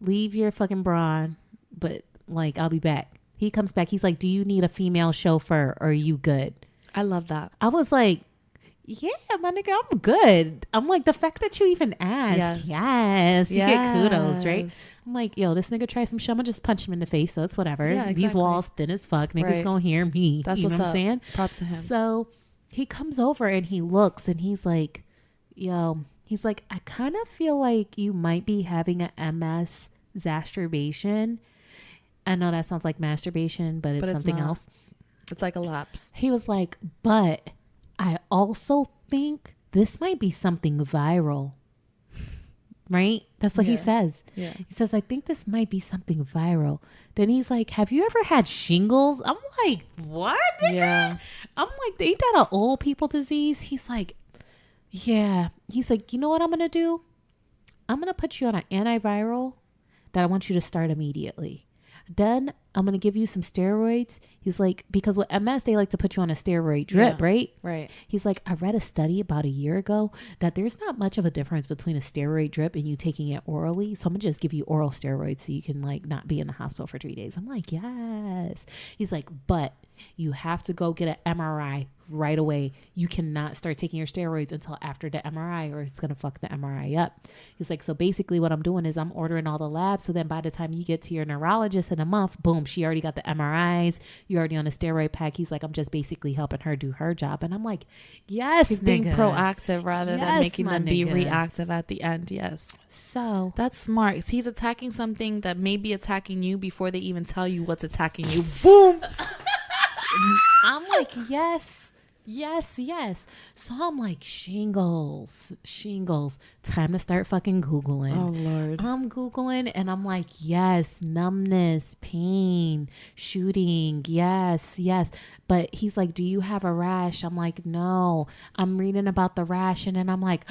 Leave your fucking bra on. But, like, I'll be back. He comes back. He's like, do you need a female chauffeur or are you good? I love that. I was like, yeah, my nigga, I'm good. I'm like, the fact that you even asked. Yes. You get kudos, right? I'm like, yo, this nigga try some shit. I'm gonna just punch him in the face. So it's whatever. Yeah, exactly. These walls thin as fuck. Niggas gonna hear me. That's you know what's what I'm saying? Props to him. So he comes over and he looks and he's like, yo, he's like, I kind of feel like you might be having a MS exacerbation. I know that sounds like masturbation, but it's something else. It's like a lapse. He was like, but I also think this might be something viral. Right? That's what he says. Yeah. He says, I think this might be something viral. Then he's like, have you ever had shingles? I'm like, what? Yeah. I'm like, ain't that an old people disease? He's like, yeah. He's like, you know what I'm going to do? I'm going to put you on an antiviral that I want you to start immediately. Then I'm going to give you some steroids. He's like, because with MS, they like to put you on a steroid drip, right? Right. He's like, I read a study about a year ago that there's not much of a difference between a steroid drip and you taking it orally. So I'm going to just give you oral steroids so you can like not be in the hospital for 3 days. I'm like, yes. He's like, but you have to go get an MRI right away. You cannot start taking your steroids until after the MRI or it's going to fuck the MRI up. He's like, so basically what I'm doing is I'm ordering all the labs. So then by the time you get to your neurologist in a month, boom, she already got the MRIs. You're already on a steroid pack. He's like, I'm just basically helping her do her job. And I'm like, yes, he's being proactive rather than making them be reactive at the end. Yes. So that's smart. He's attacking something that may be attacking you before they even tell you what's attacking you. Boom. I'm like, yes. So I'm like, shingles. Time to start fucking Googling. Oh, Lord. I'm Googling and I'm like, yes, numbness, pain, shooting. Yes. But he's like, do you have a rash? I'm like, no. I'm reading about the rash and then I'm like,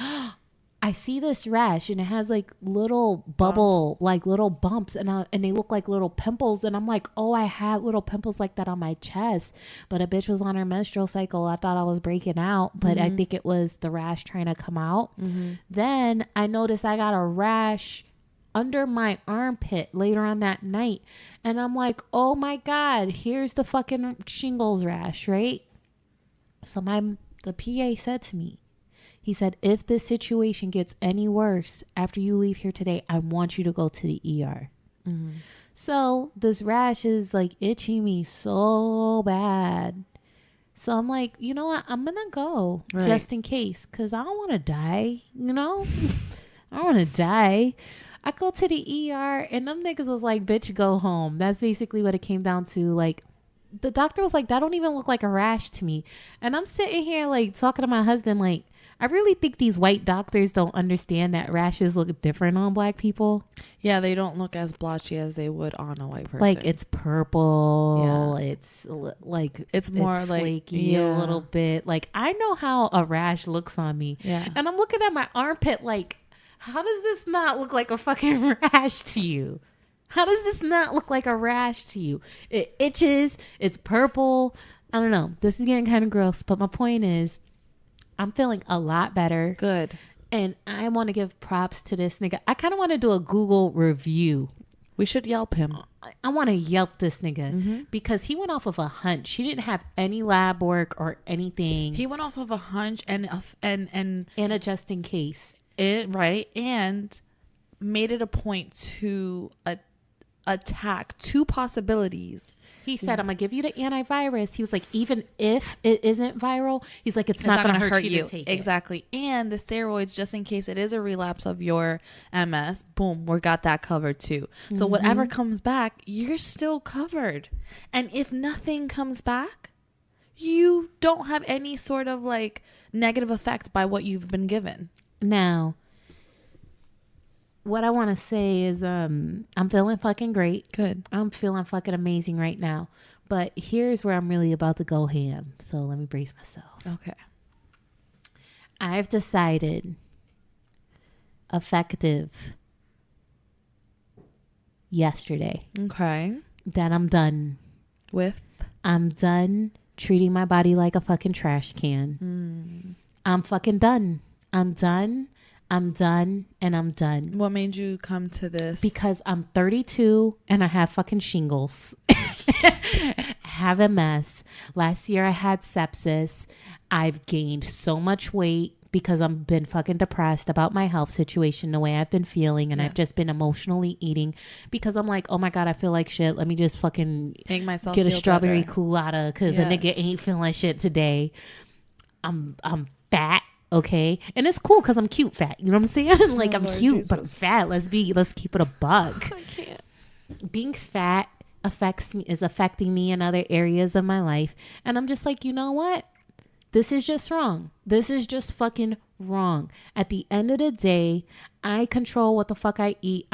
I see this rash and it has like little bubble, like little bumps and they look like little pimples. And I'm like, oh, I had little pimples like that on my chest, but a bitch was on her menstrual cycle. I thought I was breaking out, but I think it was the rash trying to come out. Then I noticed I got a rash under my armpit later on that night. And I'm like, oh my God, here's the fucking shingles rash, right? So the PA said to me, he said, if this situation gets any worse after you leave here today, I want you to go to the ER. So this rash is like itching me so bad. So I'm like, you know what? I'm going to go just in case because I don't want to die, you know? I don't want to die. I go to the ER and them niggas was like, bitch, go home. That's basically what it came down to. Like, the doctor was like, that don't even look like a rash to me. And I'm sitting here like talking to my husband like, I really think these white doctors don't understand that rashes look different on black people. Yeah, they don't look as blotchy as they would on a white person. Like it's purple. Yeah. It's like it's more it's like flaky a little bit. Like I know how a rash looks on me. Yeah. And I'm looking at my armpit like, how does this not look like a fucking rash to you? How does this not look like a rash to you? It itches. It's purple. I don't know. This is getting kind of gross, but my point is I'm feeling a lot better. Good. And I want to give props to this nigga. I kind of want to do a Google review. We should Yelp him. I want to Yelp this nigga because he went off of a hunch. He didn't have any lab work or anything. He went off of a hunch and a just in case. Right, and made it a point to attack two possibilities. He said, I'm going to give you the antivirus. He was like, even if it isn't viral, he's like, it's not going to hurt you to take exactly. it. And the steroids, just in case it is a relapse of your MS, boom, we got that covered too. So whatever comes back, you're still covered. And if nothing comes back, you don't have any sort of like negative effect by what you've been given. Now, what I want to say is I'm feeling fucking great. Good. I'm feeling fucking amazing right now. But here's where I'm really about to go ham. So let me brace myself. Okay. I've decided, effective yesterday, Okay. that I'm done. With? I'm done treating my body like a fucking trash can. I'm fucking done. I'm done. I'm done and I'm done. What made you come to this? Because I'm 32 and I have fucking shingles. Have MS. Last year I had sepsis. I've gained so much weight because I've been fucking depressed about my health situation, the way I've been feeling. And I've just been emotionally eating because I'm like, oh my God, I feel like shit. Let me just fucking make myself get a feel strawberry better. culotta because a nigga ain't feeling shit today. I'm fat. Okay. And it's cool because I'm cute fat. You know what I'm saying? Like, I'm Lord cute, Jesus. but I'm fat. Let's keep it a buck. I can't. Being fat is affecting me in other areas of my life. And I'm just like, you know what? This is just wrong. This is just fucking wrong. At the end of the day, I control what the fuck I eat.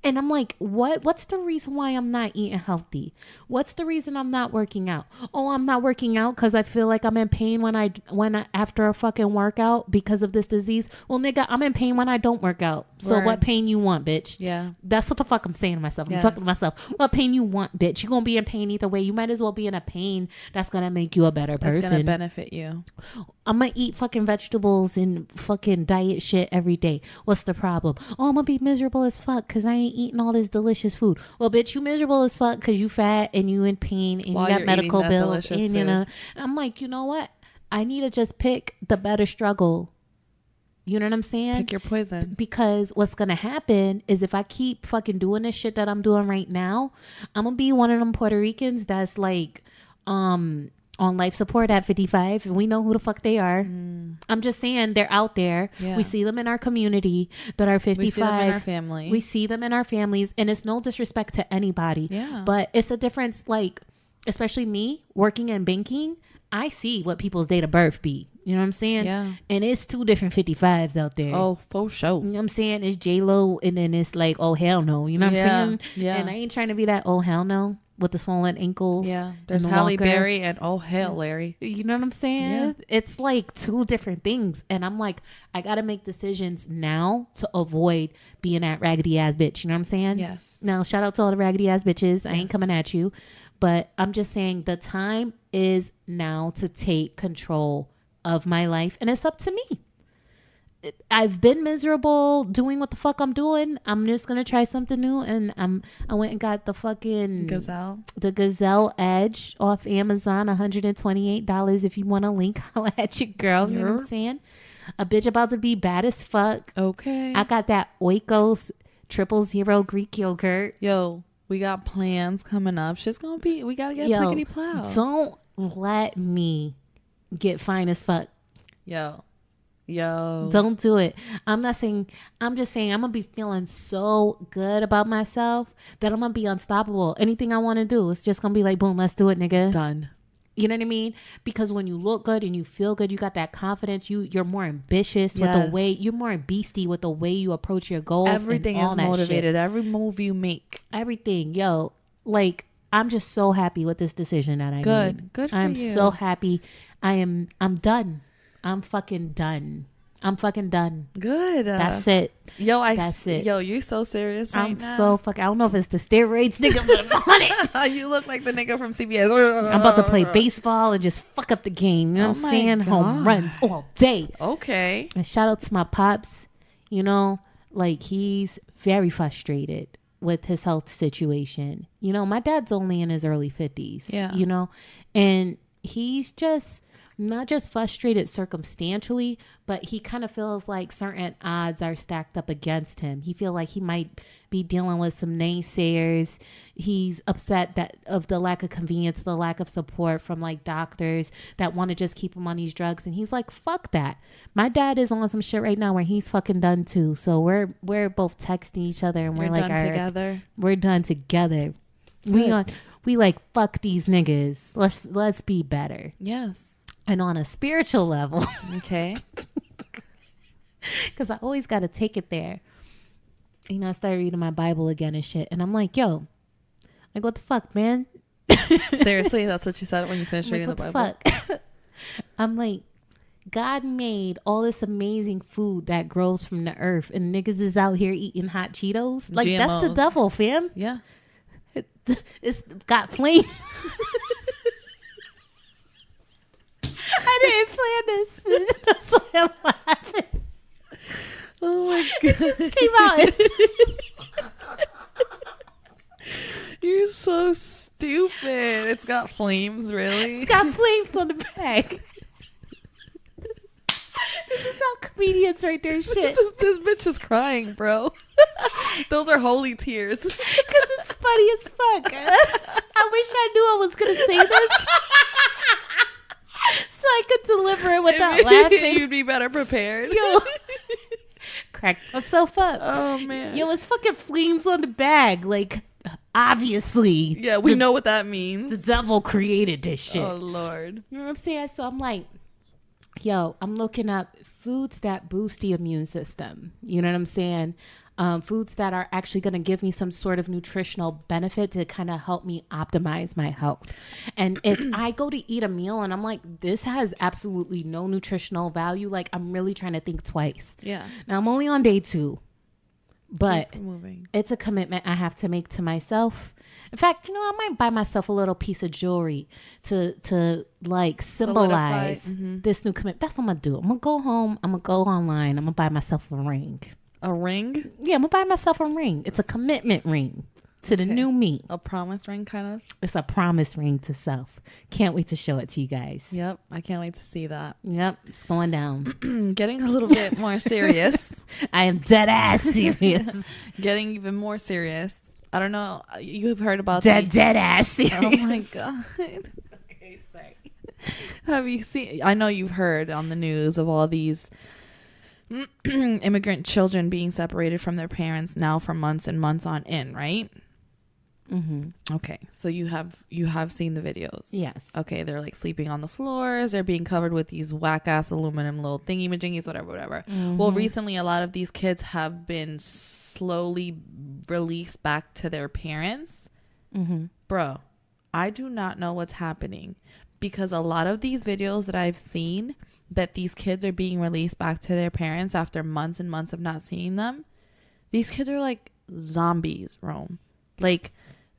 And I'm like, what's the reason why I'm not eating healthy? What's the reason I'm not working out? Oh, I'm not working out because I feel like I'm in pain when I after a fucking workout because of this disease. Well, nigga, I'm in pain when I don't work out. So Word. what pain you want, bitch? Yeah. That's what the fuck I'm saying to myself. Yes. I'm talking to myself. What pain you want, bitch? You're going to be in pain either way. You might as well be in a pain that's going to make you a better person. That's going to benefit you. I'm going to eat fucking vegetables and fucking diet shit every day. What's the problem? Oh, I'm going to be miserable as fuck because I ain't eating all this delicious food. Well, bitch, you miserable as fuck because you fat and you in pain and While you got you're medical eating that bills. delicious And, you know, food. and I'm like, you know what? I need to just pick the better struggle. You know what I'm saying? Pick your poison. Because what's going to happen is if I keep fucking doing this shit that I'm doing right now, I'm going to be one of them Puerto Ricans that's like, on life support at 55, and we know who the fuck they are. I'm just saying they're out there. Yeah. We see them in our community that are 55. We see them in our family. We see them in our families, and it's no disrespect to anybody. Yeah. But it's a difference, like, especially me working in banking, I see what people's date of birth be. You know what I'm saying? Yeah. And it's two different 55s out there. Oh, for sure. You know what I'm saying? It's J-Lo, and then it's like, oh, hell no. You know what I'm saying? Yeah. And I ain't trying to be that, oh, hell no, with the swollen ankles. Yeah. and There's the Halle walker. Berry and oh, hell, Larry. You know what I'm saying? Yeah. It's like two different things. And I'm like, I got to make decisions now to avoid being that raggedy ass bitch. You know what I'm saying? Yes. Now, shout out to all the raggedy ass bitches. I ain't Yes. coming at you. But I'm just saying the time is now to take control of my life. And it's up to me. I've been miserable doing what the fuck I'm doing. I'm just going to try something new. And I went and got the fucking Gazelle Edge off Amazon, $128. If you want a link, I'll at your girl. You know what I'm saying? A bitch about to be bad as fuck. Okay. I got that Oikos 000 Greek yogurt. Yo, we got plans coming up. She's gonna be. We gotta get plickety plow. Don't let me get fine as fuck. Yo. Don't do it. I'm not saying. I'm just saying I'm gonna be feeling so good about myself that I'm gonna be unstoppable. Anything I want to do, it's just gonna be like, boom, let's do it, nigga. Done. You know what I mean? Because when you look good and you feel good, you got that confidence. You're more ambitious with the way you're more beastie with the way you approach your goals. Everything and all is that motivated. shit. Every move you make. Everything, yo. Like, I'm just so happy with this decision that I made. Good for I'm you. so happy. I'm done. I'm fucking done. I'm fucking done. Good. That's it. That's it. Yo, you so serious right now. I'm so fucking. I don't know if it's the steroids, nigga, but I'm on it. You look like the nigga from CBS. I'm about to play baseball and just fuck up the game. You know what I'm saying? Home runs all day. Okay. And shout out to my pops. You know, like he's very frustrated with his health situation. You know, my dad's only in his early 50s. Yeah. You know, and he's just not just frustrated circumstantially, but he kind of feels like certain odds are stacked up against him. He feel like he might be dealing with some naysayers. He's upset that of the lack of convenience, the lack of support from like doctors that want to just keep him on these drugs. And he's like, fuck that. My dad is on some shit right now where he's fucking done too. So we're both texting each other and we're like, done together. We're done together. We like, fuck these niggas. Let's be better. Yes. And on a spiritual level. Okay. Because I always got to take it there. You know, I started reading my Bible again and shit. And I'm like, yo, like, what the fuck, man? Seriously? That's what you said when you finished reading the Bible? Fuck? I'm like, God made all this amazing food that grows from the earth. And niggas is out here eating hot Cheetos. Like, GMOs. That's the devil, fam. Yeah. It's got flame. I didn't plan this. That's why I'm laughing. Oh my god! It just came out. You're so stupid. It's got flames, really? It's got flames on the bag. This is how comedians write their shit. This bitch is crying, bro. Those are holy tears. Because it's funny as fuck. I wish I knew I was going to say this. So I could deliver it without laughing. You'd be better prepared. Yo. Crack myself up. Oh, man. Yo, it's fucking flames on the bag. Like, obviously. Yeah, we know what that means. The devil created this shit. Oh, Lord. You know what I'm saying? So I'm like, yo, I'm looking up foods that boost the immune system. You know what I'm saying? Foods that are actually going to give me some sort of nutritional benefit to kind of help me optimize my health. And if I go to eat a meal and I'm like, this has absolutely no nutritional value, like I'm really trying to think twice. Yeah. Now I'm only on day 2, but Keep moving. it's a commitment I have to make to myself. In fact, you know, I might buy myself a little piece of jewelry to like symbolize this new commitment. That's what I'm going to do. I'm going to go home. I'm going to go online. I'm going to buy myself a ring. A ring? Yeah, I'm going to buy myself a ring. It's a commitment ring to the new me. A promise ring, kind of? It's a promise ring to self. Can't wait to show it to you guys. Yep. I can't wait to see that. Yep. It's going down. Getting a little bit more serious. I am dead ass serious. Getting even more serious. I don't know. You've heard about dead ass serious. Oh my god. Okay, sorry. Have you seen? I know you've heard on the news of all these immigrant children being separated from their parents now for months and months on end, right? Mm-hmm. Okay, so you have seen the videos. Yes. Okay, they're like sleeping on the floors. They're being covered with these whack ass aluminum little thingy majingies, whatever. Mm-hmm. Well, recently a lot of these kids have been slowly released back to their parents. Mm-hmm. Bro, I do not know what's happening, because a lot of these videos that I've seen that these kids are being released back to their parents after months and months of not seeing them. These kids are like zombies, Rome. Like,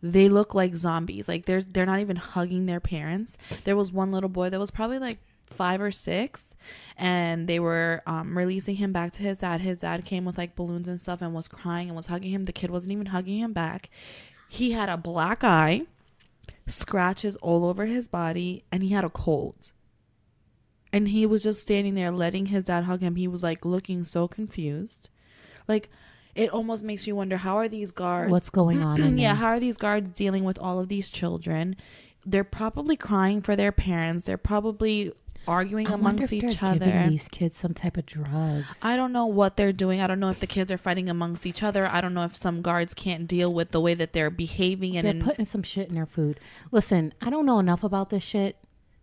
they look like zombies. Like, they're not even hugging their parents. There was one little boy that was probably like 5 or 6, and they were releasing him back to his dad. His dad came with like balloons and stuff and was crying and was hugging him. The kid wasn't even hugging him back. He had a black eye, scratches all over his body, and he had a cold. And he was just standing there letting his dad hug him. He was like looking so confused. Like, it almost makes you wonder, how are these guards... What's going on in there? How are these guards dealing with all of these children? They're probably crying for their parents. They're probably arguing amongst each other. Giving these kids some type of drugs. I don't know what they're doing. I don't know if the kids are fighting amongst each other. I don't know if some guards can't deal with the way that they're behaving. And they're putting some shit in their food. Listen, I don't know enough about this shit.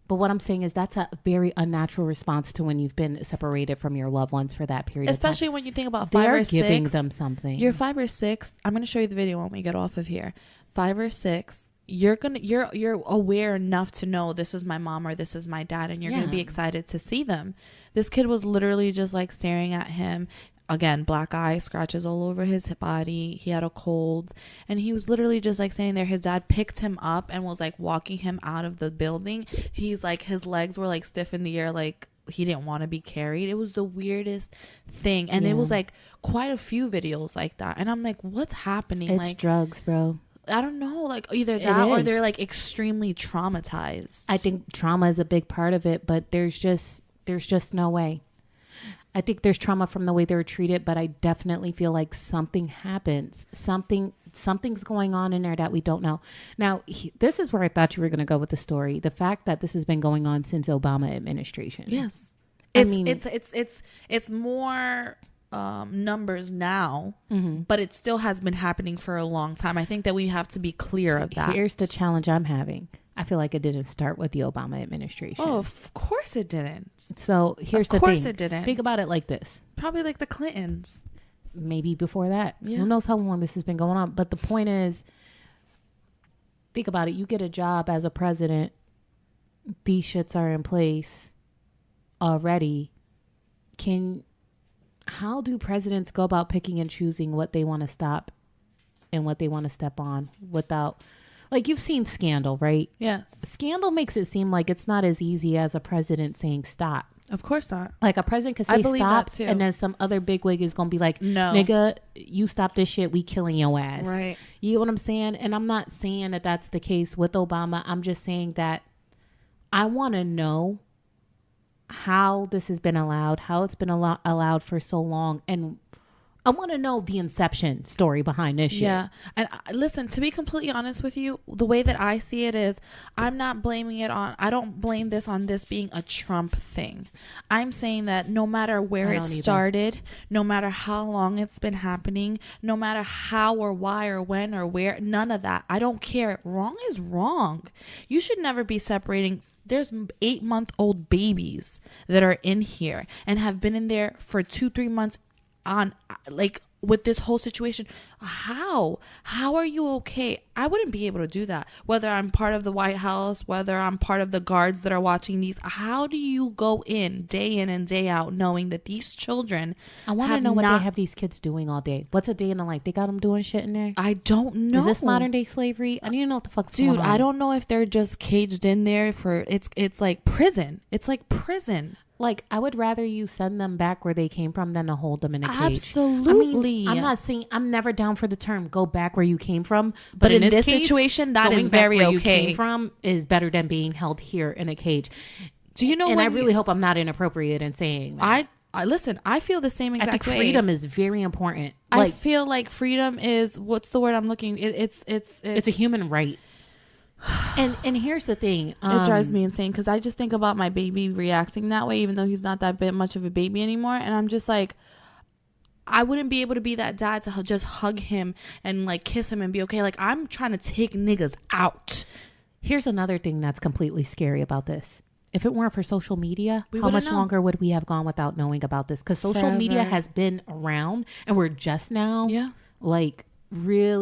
But what I'm saying is that's a very unnatural response to when you've been separated from your loved ones for that period of time. Especially when you think about 5 or 6. They're giving them something. You're 5 or 6. I'm going to show you the video when we get off of here. 5 or 6. you're aware enough to know this is my mom or this is my dad, and you're going to be excited to see them. This kid was literally just like staring at him. Again, black eye, scratches all over his body. He had a cold, and he was literally just like standing there. His dad picked him up and was like walking him out of the building. He's like, his legs were like stiff in the air, like he didn't want to be carried. It was the weirdest thing. And it was like quite a few videos like that. And I'm like, what's happening? It's like drugs, bro. I don't know, like either that or they're like extremely traumatized. I think trauma is a big part of it, but there's just no way. I think there's trauma from the way they were treated, but I definitely feel like something happens. Something's going on in there that we don't know. Now, this is where I thought you were going to go with the story. The fact that this has been going on since Obama administration. Yes. I mean, it's more numbers now, but it still has been happening for a long time. I think that we have to be clear of that. Here's the challenge I'm having. I feel like it didn't start with the Obama administration. Oh, of course it didn't. So here's the thing. Of course it didn't. Think about it like this. Probably like the Clintons. Maybe before that. Yeah. Who knows how long this has been going on. But the point is, think about it. You get a job as a president. These shits are in place already. How do presidents go about picking and choosing what they want to stop and what they want to step on without... Like, you've seen Scandal, right? Yes. Scandal makes it seem like it's not as easy as a president saying stop. Of course not. Like, a president could say stop, and then some other bigwig is going to be like, no, nigga, you stop this shit, we killing your ass. Right. You know what I'm saying? And I'm not saying that that's the case with Obama. I'm just saying that I want to know how this has been allowed, how it's been allowed for so long, and I want to know the inception story behind this shit. Yeah. And listen, to be completely honest with you, the way that I see it is I'm not blaming it on, I don't blame this on this being a Trump thing. I'm saying that no matter where it started, no matter how long it's been happening, no matter how or why or when or where, none of that. I don't care. Wrong is wrong. You should never be separating. There's 8-month-old babies that are in here and have been in there for 2-3 months on, like, with this whole situation. How are you okay? I wouldn't be able to do that, whether I'm part of the White House, whether I'm part of the guards that are watching these. How do you go in and day out knowing that these children, I want to know what they have these kids doing all day. What's a day in the life? They got them doing shit in there? I don't know. Is this modern day slavery? I need to know what the fuck's going on. I don't know if they're just caged in there for it's like prison. It's like prison. Like, I would rather you send them back where they came from than to hold them in a cage. Absolutely. I mean, I'm not saying, I'm never down for the term go back where you came from. But in this case, situation, that is very okay. You came from is better than being held here in a cage. Do you know? And I really hope I'm not inappropriate in saying that. I listen. I feel the same exact way. I think freedom is very important. I feel like freedom is, what's the word I'm looking? It's a human right. And here's the thing, it drives me insane because I just think about my baby reacting that way, even though he's not that much of a baby anymore, and I'm just like, I wouldn't be able to be that dad to just hug him and like kiss him and be okay. Like, I'm trying to take niggas out. Here's another thing that's completely scary about this. If it weren't for social media, how much longer would we have gone without knowing about this? Because social media has been around, and we're just now like we're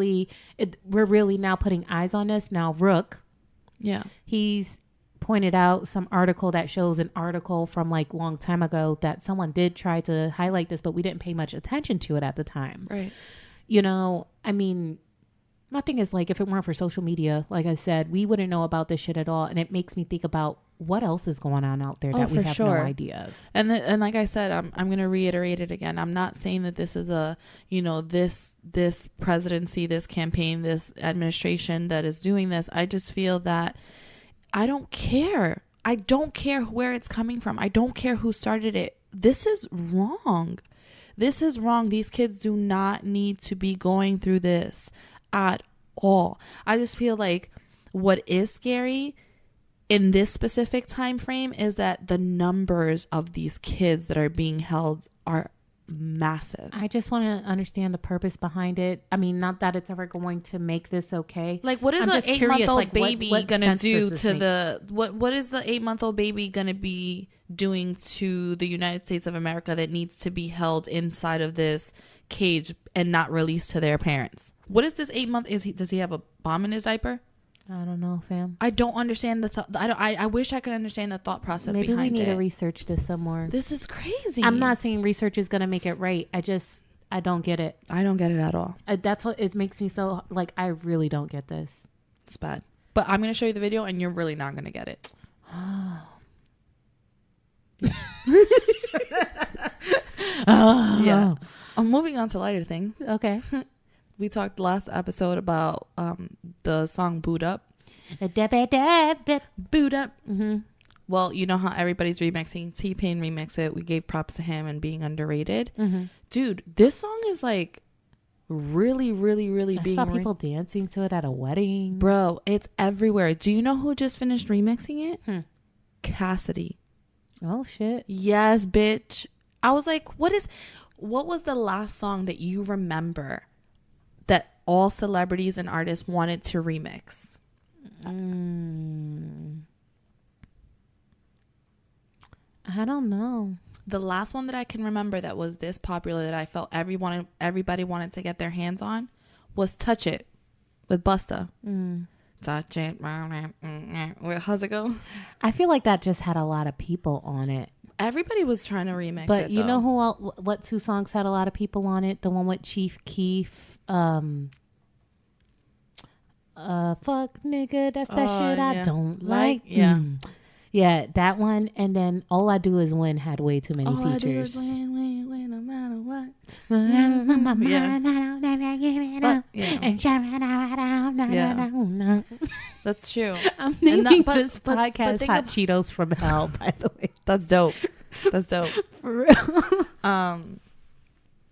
really now putting eyes on this. Now Rook, he's pointed out some article that shows an article from like long time ago that someone did try to highlight this, but we didn't pay much attention to it at the time. Right. You know, I mean, my thing is, like, if it weren't for social media, like I said, we wouldn't know about this shit at all. And it makes me think about what else is going on out there that we have no idea of. And like I said, I'm going to reiterate it again. I'm not saying that this is a, you know, this presidency, this campaign, this administration that is doing this. I just feel that I don't care. I don't care where it's coming from. I don't care who started it. This is wrong. This is wrong. These kids do not need to be going through this at all. I just feel like what is scary in this specific time frame is that the numbers of these kids that are being held are massive. I just want to understand the purpose behind it. I mean, not that it's ever going to make this okay. Like, what is an 8-month-old baby gonna do to the what is the 8-month-old baby gonna be doing to the United States of America that needs to be held inside of this cage and not released to their parents? What is this 8-month? Does he have a bomb in his diaper? I don't know, fam. I don't understand the thought. I wish I could understand the thought process Maybe behind it. we need to research this some more. This is crazy. I'm not saying research is going to make it right. I don't get it. I don't get it at all. That's what it makes me so, like, I really don't get this. It's bad. But I'm going to show you the video and you're really not going to get it. Yeah. I'm moving on to lighter things. Okay. We talked last episode about the song Boot Up. Boot Up. Mm-hmm. Well, you know how everybody's remixing. T-Pain remix it. We gave props to him and being underrated. Mm-hmm. Dude, this song is like really, really, really I saw people dancing to it at a wedding. Bro, it's everywhere. Do you know who just finished remixing it? Cassidy. Oh, shit. Yes, bitch. I was like, what was the last song that you remember that all celebrities and artists wanted to remix? I don't know. The last one that I can remember that was this popular that I felt everybody wanted to get their hands on was Touch It with Busta. Touch it. How's it go? I feel like that just had a lot of people on it. Everybody was trying to remix it, but you though. know what two songs had a lot of people on it? The one with Chief Keef. Fuck nigga, that's that shit yeah. I don't like. Yeah. Yeah, that one. And then All I Do Is Win had way too many All features. I do is win, no matter what. Yeah. That's true. I'm naming but this but podcast think Hot Cheetos from Hell, by the way. That's dope. That's dope. For real.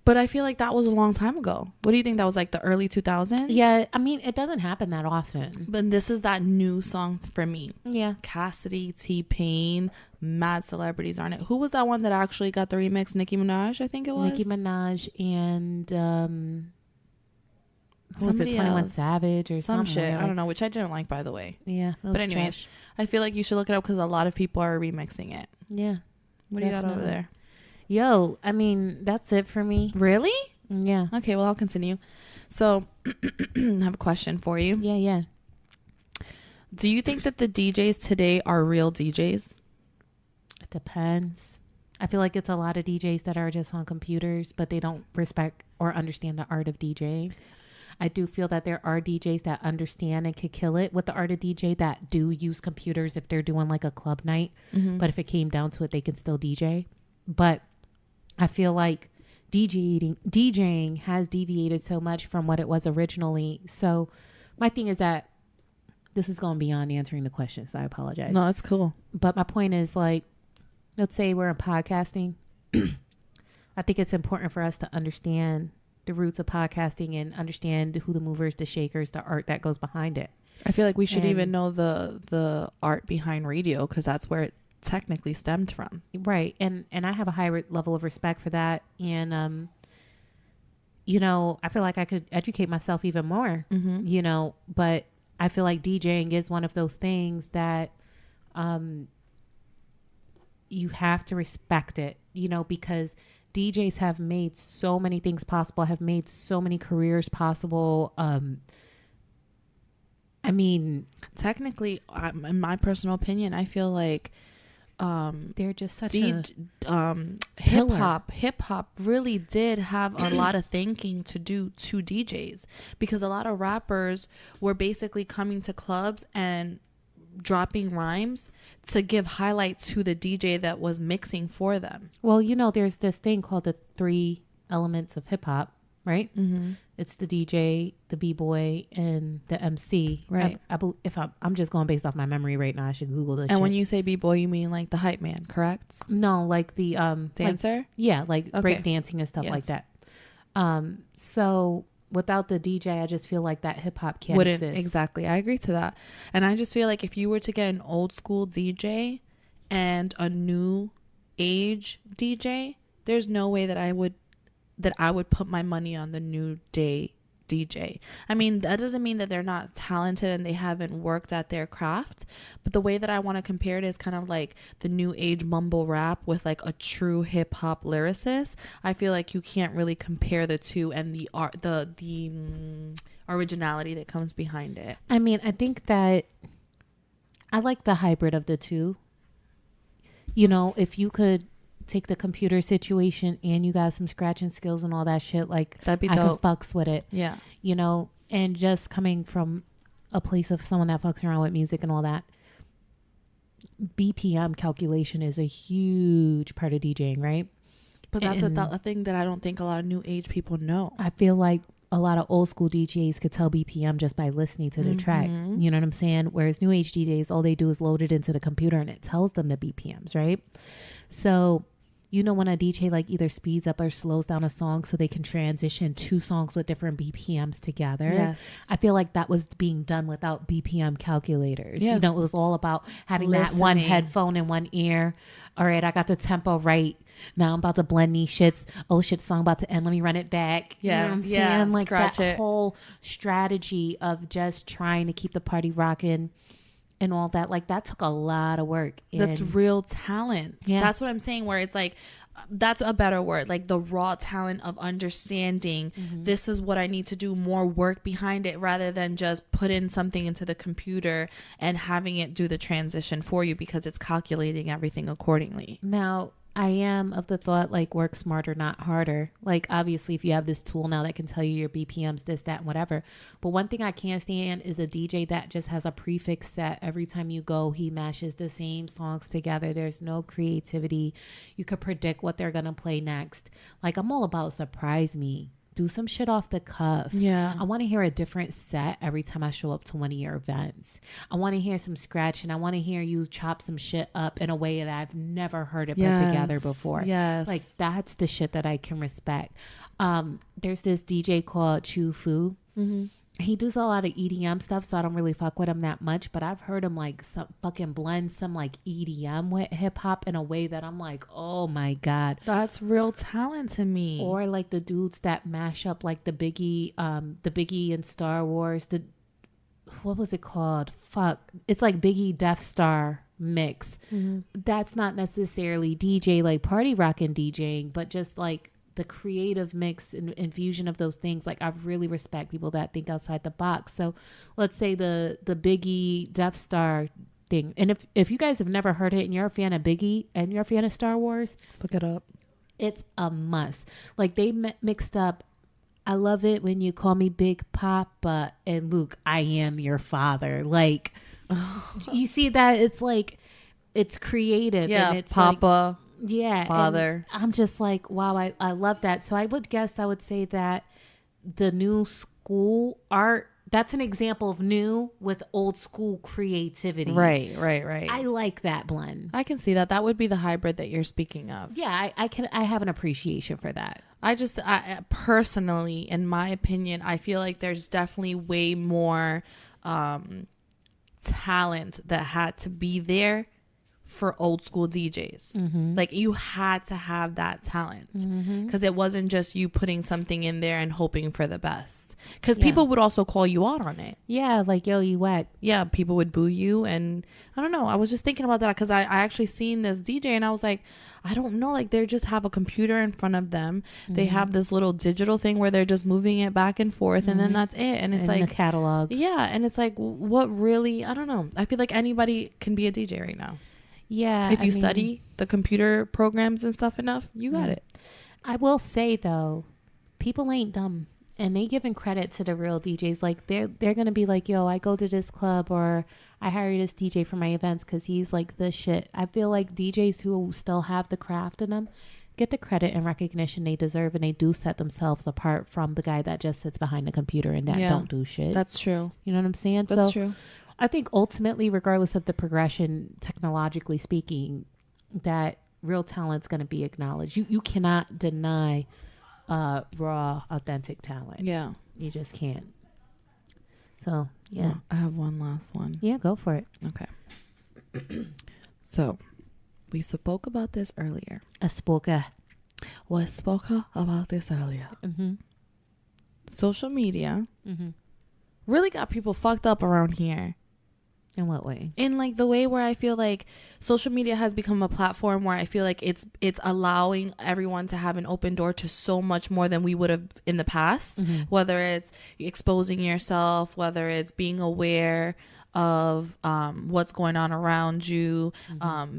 But I feel like that was a long time ago. What do you think? That was like the early 2000s? Yeah, I mean, it doesn't happen that often. But this is that new song for me. Yeah. Cassidy, T-Pain, mad celebrities on it. Who was that one that actually got the remix? Nicki Minaj, I think it was. Nicki Minaj and who was it, Somebody 21 else. Savage or Some something? shit. Like, I don't know, which I didn't like, by the way. Yeah. But anyways, trash. I feel like you should look it up because a lot of people are remixing it. Yeah. What do you got over Definitely. there? Yo, I mean, that's it for me. Really? Yeah. Okay, well, I'll continue. So, I have a question for you. Yeah. Do you think that the DJs today are real DJs? It depends. I feel like it's a lot of DJs that are just on computers, but they don't respect or understand the art of DJing. I do feel that there are DJs that understand and could kill it with the art of DJ that do use computers if they're doing like a club night. Mm-hmm. But if it came down to it, they can still DJ. But I feel like DJing has deviated so much from what it was originally. So my thing is that this is going beyond answering the question, so I apologize. No, that's cool. But my point is, like, let's say we're in podcasting. I think it's important for us to understand the roots of podcasting and understand who the movers, the shakers, the art that goes behind it. I feel like we should And- even know the art behind radio because that's where it technically stemmed from. Right. And I have a high level of respect for that. And, you know, I feel like I could educate myself even more, you know, but I feel like DJing is one of those things that you have to respect it, you know, because DJs have made so many things possible, have made so many careers possible. I mean, Technically, in my personal opinion, I feel like they're just such hip hop really did have a lot of thinking to do to DJs because a lot of rappers were basically coming to clubs and dropping rhymes to give highlight to the DJ that was mixing for them. well, you know, there's this thing called the 3 elements of hip hop, right? Mm-hmm. It's the DJ, the b-boy, and the MC. Right. I'm just going based off my memory right now. I should Google this. And shit. when you say b-boy, you mean like the hype man, correct? no, like the Dancer? like Okay. break dancing and stuff like Yes. that. So without the DJ, I just feel like that hip hop can't Wouldn't exist. exactly. I agree to that. And I just feel like if you were to get an old school DJ and a new age DJ, there's no way that I would put my money on the new day DJ. I mean, that doesn't mean that they're not talented and they haven't worked at their craft, but the way that I want to compare it is kind of like the new age mumble rap with like a true hip hop lyricist. I feel like you can't really compare the two, and the originality that comes behind it. I mean, I think that I like the hybrid of the two. You know, if you could take the computer situation and you got some scratching skills and all that shit, like, That'd be I dope. can fucks with it. Yeah. You know, and just coming from a place of someone that fucks around with music and all that, BPM calculation is a huge part of DJing, right? But that's a thing that I don't think a lot of new age people know. I feel like a lot of old school DJs could tell BPM just by listening to the track. You know what I'm saying? Whereas new age DJs, all they do is load it into the computer and it tells them the BPMs, right? So, you know, when a DJ like either speeds up or slows down a song so they can transition two songs with different BPMs together. Yes. I feel like that was being done without BPM calculators. Yes. You know, it was all about having that one Listening. headphone in one ear. All right, I got the tempo right. Now I'm about to blend these shits. Oh shit, song about to end. Let me run it back. Yeah, You know what I'm yeah, saying? Like scratch that it. whole strategy of just trying to keep the party rocking and all that. Like that took a lot of work. That's And real talent. Yeah. That's what I'm saying, where it's like, that's a better word, like the raw talent of understanding this is what I need to do, more work behind it rather than just put in something into the computer and having it do the transition for you because it's calculating everything accordingly. Now, I am of the thought, like, work smarter, not harder. Like, obviously, if you have this tool now that can tell you your BPMs, this, that, and whatever. But one thing I can't stand is a DJ that just has a prefix set. Every time you go, he mashes the same songs together. There's no creativity. You could predict what they're going to play next. Like, I'm all about surprise me. Do some shit off the cuff. Yeah. I want to hear a different set every time I show up to one of your events. I want to hear some scratching. I want to hear you chop some shit up in a way that I've never heard it put together before. Yes. Like that's the shit that I can respect. There's this DJ called Chu Fu. He does a lot of EDM stuff, so I don't really fuck with him that much. But I've heard him like some fucking blend some like EDM with hip hop in a way that I'm like, oh my god. That's real talent to me. Or like the dudes that mash up like the Biggie in Star Wars. What was it called? Fuck. It's like Biggie Death Star mix. That's not necessarily DJ like party rockin' DJing, but just like the creative mix and infusion of those things. Like I really respect people that think outside the box. So let's say the Biggie Death Star thing. And if you guys have never heard it and you're a fan of Biggie and you're a fan of Star Wars, Look it up. it's a must. Like they mixed up I love it when you call me Big Papa and Luke, I am your father. Like you see that it's like it's creative Yeah, and it's Papa. like, yeah, Father. and I'm just like, wow, I love that. So I would say that the new school art, that's an example of new with old school creativity. Right. I like that blend. I can see that. That would be the hybrid that you're speaking of. Yeah, I have an appreciation for that. I personally, in my opinion, I feel like there's definitely way more talent that had to be there for old school DJs. Like you had to have that talent because it wasn't just you putting something in there and hoping for the best, because people would also call you out on it. Yeah, like, yo, you whack. Yeah, people would boo you. And I don't know, I was just thinking about that because I actually seen this DJ and I was like, I don't know, like they just have a computer in front of them. They have this little digital thing where they're just moving it back and forth and then that's it. And it's In like the catalog. yeah, and it's like what really, I don't know, I feel like anybody can be a DJ right now. Yeah. If you study the computer programs and stuff enough, you got it. I will say though, people ain't dumb and they giving credit to the real DJs. Like they're going to be like, yo, I go to this club or I hire this DJ for my events because he's like the shit. I feel like DJs who still have the craft in them get the credit and recognition they deserve, and they do set themselves apart from the guy that just sits behind the computer and that don't do shit. That's true. You know what I'm saying? That's true. I think ultimately, regardless of the progression, technologically speaking, that real talent's going to be acknowledged. You cannot deny raw, authentic talent. Yeah. You just can't. So, yeah. I have one last one. Yeah, go for it. Okay. So, we spoke about this earlier. A spoka. We spoke about this earlier. Social media really got people fucked up around here. In what way? In like the way where I feel like social media has become a platform where I feel like it's allowing everyone to have an open door to so much more than we would have in the past. Whether it's exposing yourself, whether it's being aware of what's going on around you,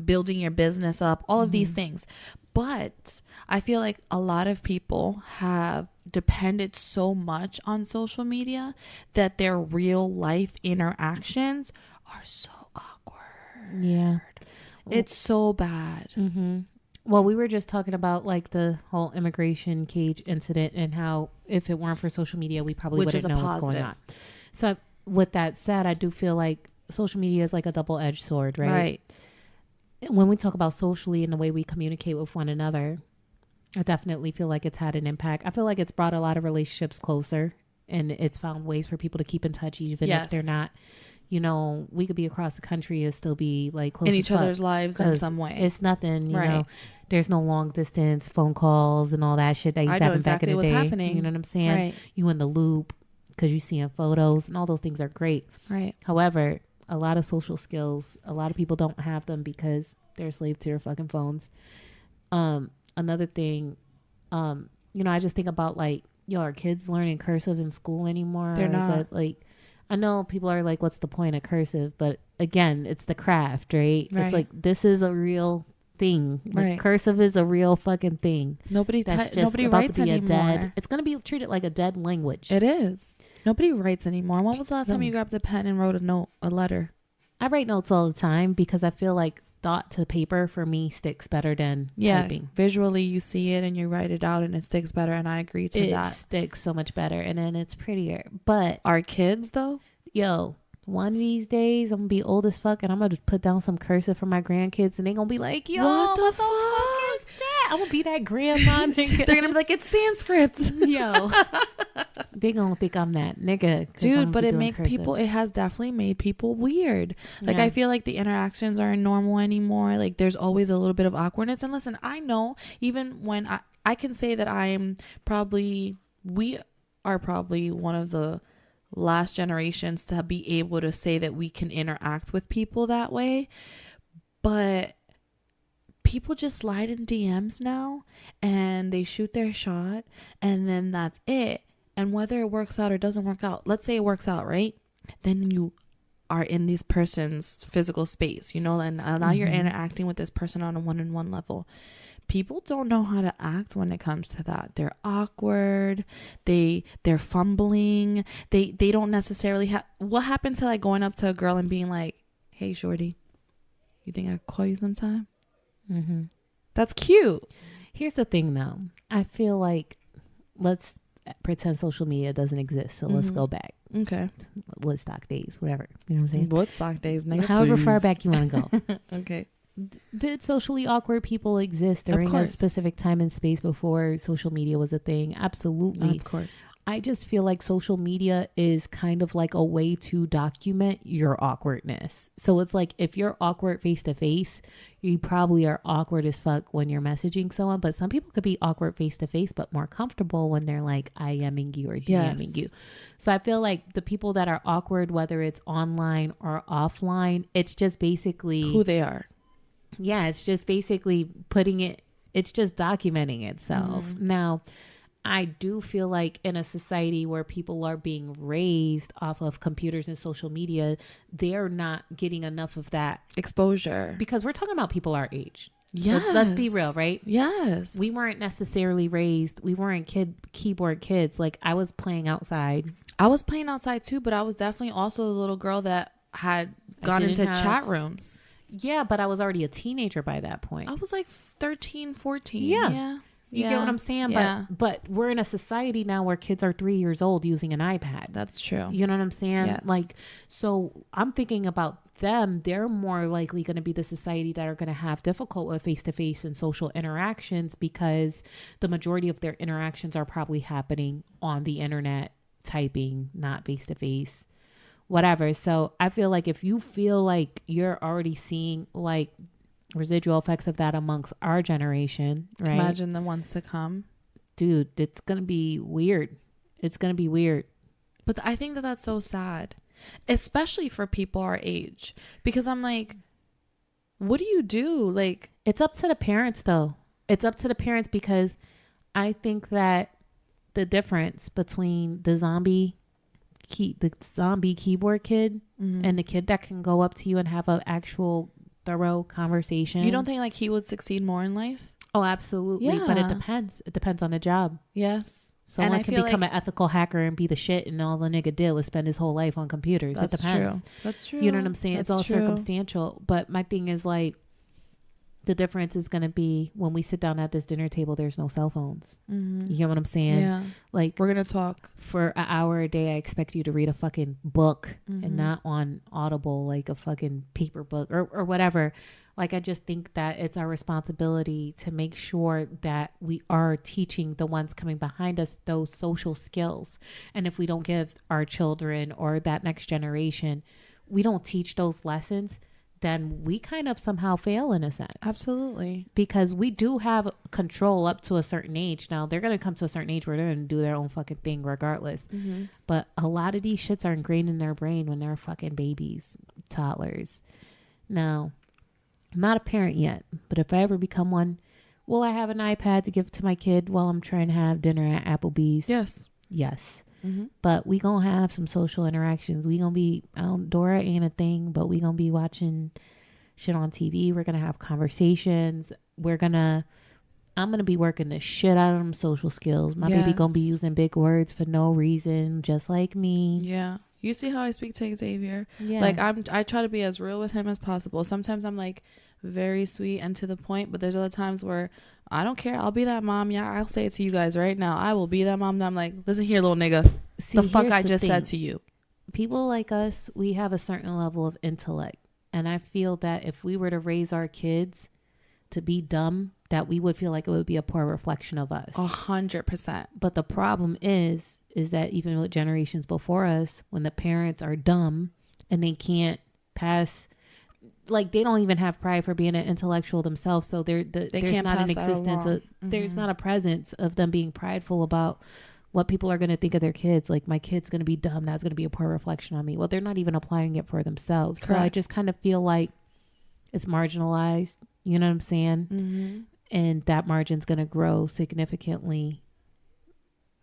building your business up, all of these things. But I feel like a lot of people have depended so much on social media that their real life interactions are so awkward. Yeah. It's so bad. Well, we were just talking about like the whole immigration cage incident and how if it weren't for social media, we probably Which wouldn't is a know what's going on. So with that said, I do feel like social media is like a double-edged sword, right? Right. When we talk about socially and the way we communicate with one another, I definitely feel like it's had an impact. I feel like it's brought a lot of relationships closer, and it's found ways for people to keep in touch even if they're not, you know, we could be across the country and still be like close in each other's lives in some way. It's nothing, you know. There's no long distance phone calls and all that shit that used to happen back in the day. Happening. You know what I'm saying? Right. You in the loop because you see in photos and all those things are great. Right. However, a lot of social skills, a lot of people don't have them because they're a slave to their fucking phones. Another thing, you know, I just think about like, yo, are kids learning cursive in school anymore? They're not. Is that, like, I know people are like, what's the point of cursive? But again, it's the craft, right? It's like, this is a real thing. Like, cursive is a real fucking thing. Nobody about writes to be anymore. It's going to be treated like a dead language. It is. Nobody writes anymore. When was the last time you grabbed a pen and wrote a letter? I write notes all the time because I feel like thought to paper for me sticks better than typing. Visually you see it and you write it out and it sticks better, and I agree to that. It sticks so much better and then it's prettier. But our kids though, yo, one of these days I'm gonna be old as fuck and I'm gonna put down some cursive for my grandkids and they gonna be like, yo, what the fuck is that? I'm gonna be that grandma nigga. They're gonna be like, it's Sanskrit. Yo, they gonna think I'm that nigga, dude. But it makes people, it has definitely made people weird. Like, I feel like the interactions aren't normal anymore. Like, there's always a little bit of awkwardness. And listen, I know even when I can say that we are probably one of the last generations to be able to say that we can interact with people that way. But people just slide in DMs now and they shoot their shot and then that's it. And whether it works out or doesn't work out, let's say it works out, right? Then you are in this person's physical space, you know, and now you're interacting with this person on a one-on-one level. People don't know how to act when it comes to that. They're awkward. They're fumbling. They don't necessarily have. What happened to like going up to a girl and being like, "Hey, shorty, you think I could call you sometime?" That's cute. Here's the thing, though. I feel like let's pretend social media doesn't exist. So let's go back. Okay. Woodstock days, whatever. You know what I'm saying? Woodstock days, nigga, however please. far back you want to go. Okay. Did socially awkward people exist during a specific time and space before social media was a thing? Absolutely. Of course. I just feel like social media is kind of like a way to document your awkwardness. So it's like if you're awkward face to face, you probably are awkward as fuck when you're messaging someone. But some people could be awkward face to face, but more comfortable when they're like IMing you or DMing you. So I feel like the people that are awkward, whether it's online or offline, it's just basically who they are. Yeah, it's just basically it's just documenting itself. Now, I do feel like in a society where people are being raised off of computers and social media, they're not getting enough of that exposure. Because we're talking about people our age. Yes. Let's be real, right? Yes. We weren't necessarily raised. We weren't keyboard kids. Like, I was playing outside. I was playing outside too, but I was definitely also the little girl that had gone into chat rooms. Yeah, but I was already a teenager by that point. I was like 13, 14. Yeah. You get what I'm saying? Yeah. But we're in a society now where kids are 3 years old using an iPad. That's true. You know what I'm saying? Yes. Like, so I'm thinking about them. They're more likely going to be the society that are going to have difficult with face-to-face and social interactions because the majority of their interactions are probably happening on the internet, typing, not face-to-face. Whatever. So I feel like if you feel like you're already seeing like residual effects of that amongst our generation, right? Imagine the ones to come. Dude, it's going to be weird. It's going to be weird. But I think that that's so sad especially for people our age, because I'm like, what do you do? Like, It's up to the parents, though. It's up to the parents, because I think that the difference between the zombie keyboard kid and the kid that can go up to you and have an actual thorough conversation. you don't think like he would succeed more in life? Oh, absolutely. But it depends. It depends on the job. Yes. Someone can become an ethical hacker and be the shit, and all the nigga did was spend his whole life on computers. It depends. That's true. You know what I'm saying? It's all circumstantial. But my thing is, like, the difference is going to be when we sit down at this dinner table, there's no cell phones. You get what I'm saying? Yeah. Like, we're going to talk for an hour a day. I expect you to read a fucking book and not on Audible, like a fucking paper book or whatever. Like, I just think that it's our responsibility to make sure that we are teaching the ones coming behind us those social skills. And if we don't give our children or that next generation, we don't teach those lessons, then we kind of somehow fail in a sense. Absolutely. Because we do have control up to a certain age. Now, they're going to come to a certain age where they're going to do their own fucking thing regardless. But a lot of these shits are ingrained in their brain when they're fucking babies, toddlers. Now, I'm not a parent yet, but if I ever become one, will I have an iPad to give to my kid while I'm trying to have dinner at Applebee's? Yes. But we gonna have some social interactions. We gonna be, Dora ain't a thing, but we gonna be watching shit on TV. We're gonna have conversations. I'm gonna be working the shit out of them social skills. My baby gonna be using big words for no reason, just like me. Yeah. You see how I speak to Xavier? Yeah. Like, I try to be as real with him as possible. Sometimes I'm like very sweet and to the point, but there's other times where I don't care. I'll be that mom. Yeah, I'll say it to you guys right now. I will be that mom that I'm like, listen here, little nigga. See, the fuck I just said to you. People like us, we have a certain level of intellect. And I feel that if we were to raise our kids to be dumb, that we would feel like it would be a poor reflection of us. 100%. But the problem is that even with generations before us, when the parents are dumb and they can't pass, like, they don't even have pride for being an intellectual themselves. So there's not an existence. There's not a presence of them being prideful about what people are going to think of their kids. Like, my kid's going to be dumb. That's going to be a poor reflection on me. Well, they're not even applying it for themselves. Correct. So I just kind of feel like it's marginalized. You know what I'm saying? And that margin's going to grow significantly,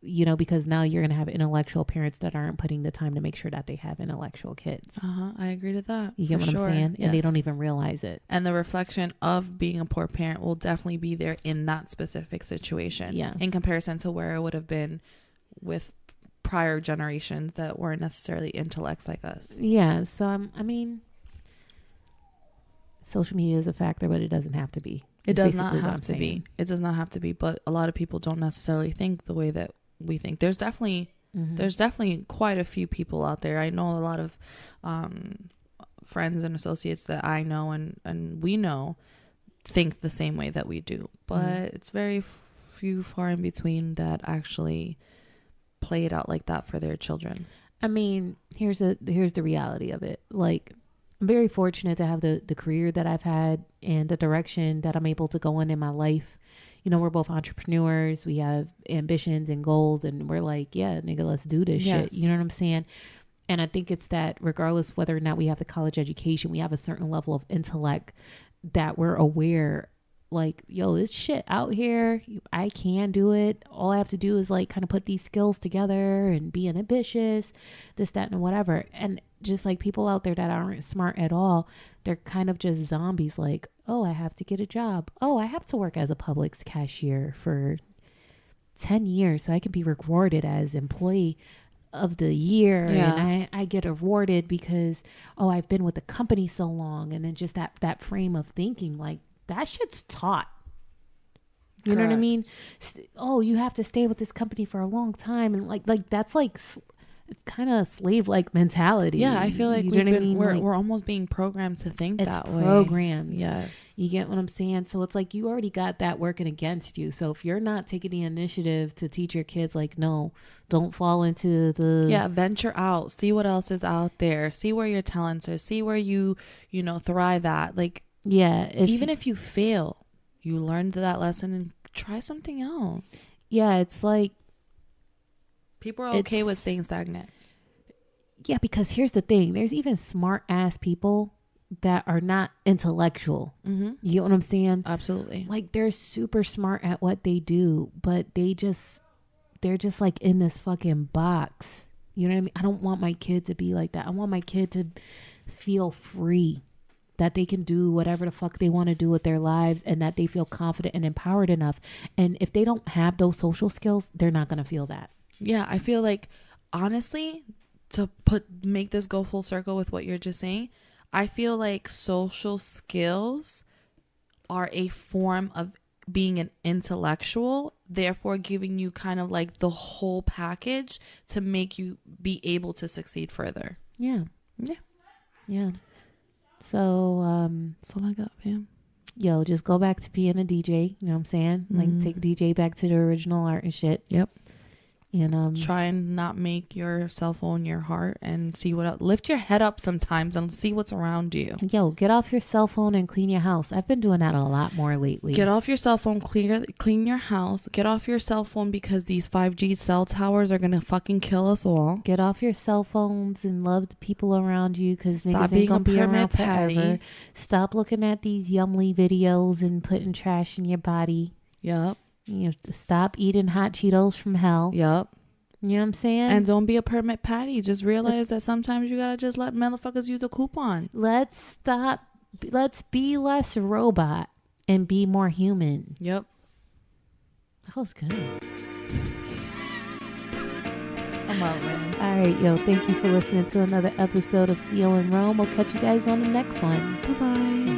you know, because now you're going to have intellectual parents that aren't putting the time to make sure that they have intellectual kids. I agree to that. You get what I'm saying? Yes. And they don't even realize it. And the reflection of being a poor parent will definitely be there in that specific situation. Yeah. In comparison to where it would have been with prior generations that weren't necessarily intellects like us. Yeah. So, I mean, social media is a factor, but it doesn't have to be. It does not have to be. It does not have to be. But a lot of people don't necessarily think the way that we think. There's definitely quite a few people out there. I know a lot of friends and associates that I know and we know think the same way that we do. But it's very few far in between that actually play it out like that for their children. I mean, here's the reality of it. Like, I'm very fortunate to have the career that I've had and the direction that I'm able to go in my life. You know, we're both entrepreneurs. We have ambitions and goals, and we're like, yeah, nigga, let's do this shit. You know what I'm saying? And I think it's that regardless whether or not we have the college education, we have a certain level of intellect that we're aware, like, yo, this shit out here, I can do it. All I have to do is like kind of put these skills together and be ambitious, this, that, and whatever. And just like people out there that aren't smart at all, they're kind of just zombies. Like, oh, I have to get a job. Oh, I have to work as a Publix cashier for 10 years so I can be rewarded as employee of the year. And I get awarded because, oh, I've been with the company so long. And then just that frame of thinking, like, that shit's taught. You know what I mean? Oh, you have to stay with this company for a long time. And like that's like, it's kind of slave-like mentality. Yeah, I feel like we're almost being programmed to think that way. It's programmed. Yes. You get what I'm saying? So it's like you already got that working against you. So if you're not taking the initiative to teach your kids, like, no, don't fall into the... Yeah, venture out. See what else is out there. See where your talents are. See where you thrive at. Like, yeah. Even if you fail, you learned that lesson and try something else. Yeah, it's like... People are okay with staying stagnant. Yeah, because here's the thing. There's even smart ass people that are not intellectual. Mm-hmm. You get what I'm saying? Absolutely. Like they're super smart at what they do, but they're just like in this fucking box. You know what I mean? I don't want my kid to be like that. I want my kid to feel free, that they can do whatever the fuck they want to do with their lives, and that they feel confident and empowered enough. And if they don't have those social skills, they're not going to feel that. Yeah, I feel like, honestly, to make this go full circle with what you're just saying, I feel like social skills are a form of being an intellectual, therefore giving you kind of like the whole package to make you be able to succeed further. Yeah. Yeah. Yeah. So, that's all I got, fam. Yo, just go back to being a DJ. You know what I'm saying? Like take DJ back to the original art and shit. Yep. And try and not make your cell phone your heart, and see what else. Lift your head up sometimes and see what's around you. Yo, get off your cell phone and clean your house. I've been doing that a lot more lately. Get off your cell phone, clean your house. Get off your cell phone, because these 5G cell towers are gonna fucking kill us all. Get off your cell phones and love the people around you, because Stop niggas ain't gonna be around patty. forever. Stop looking at these yumly videos and putting trash in your body. Yep. You know, stop eating hot Cheetos from hell. Yep. You know what I'm saying? And don't be a permit patty. Just realize that sometimes you gotta just let motherfuckers use a coupon. Let's stop. Let's be less robot and be more human. Yep. That was good. I'm out, man. All right, yo. Thank you for listening to another episode of CO in Rome. We'll catch you guys on the next one. Bye-bye.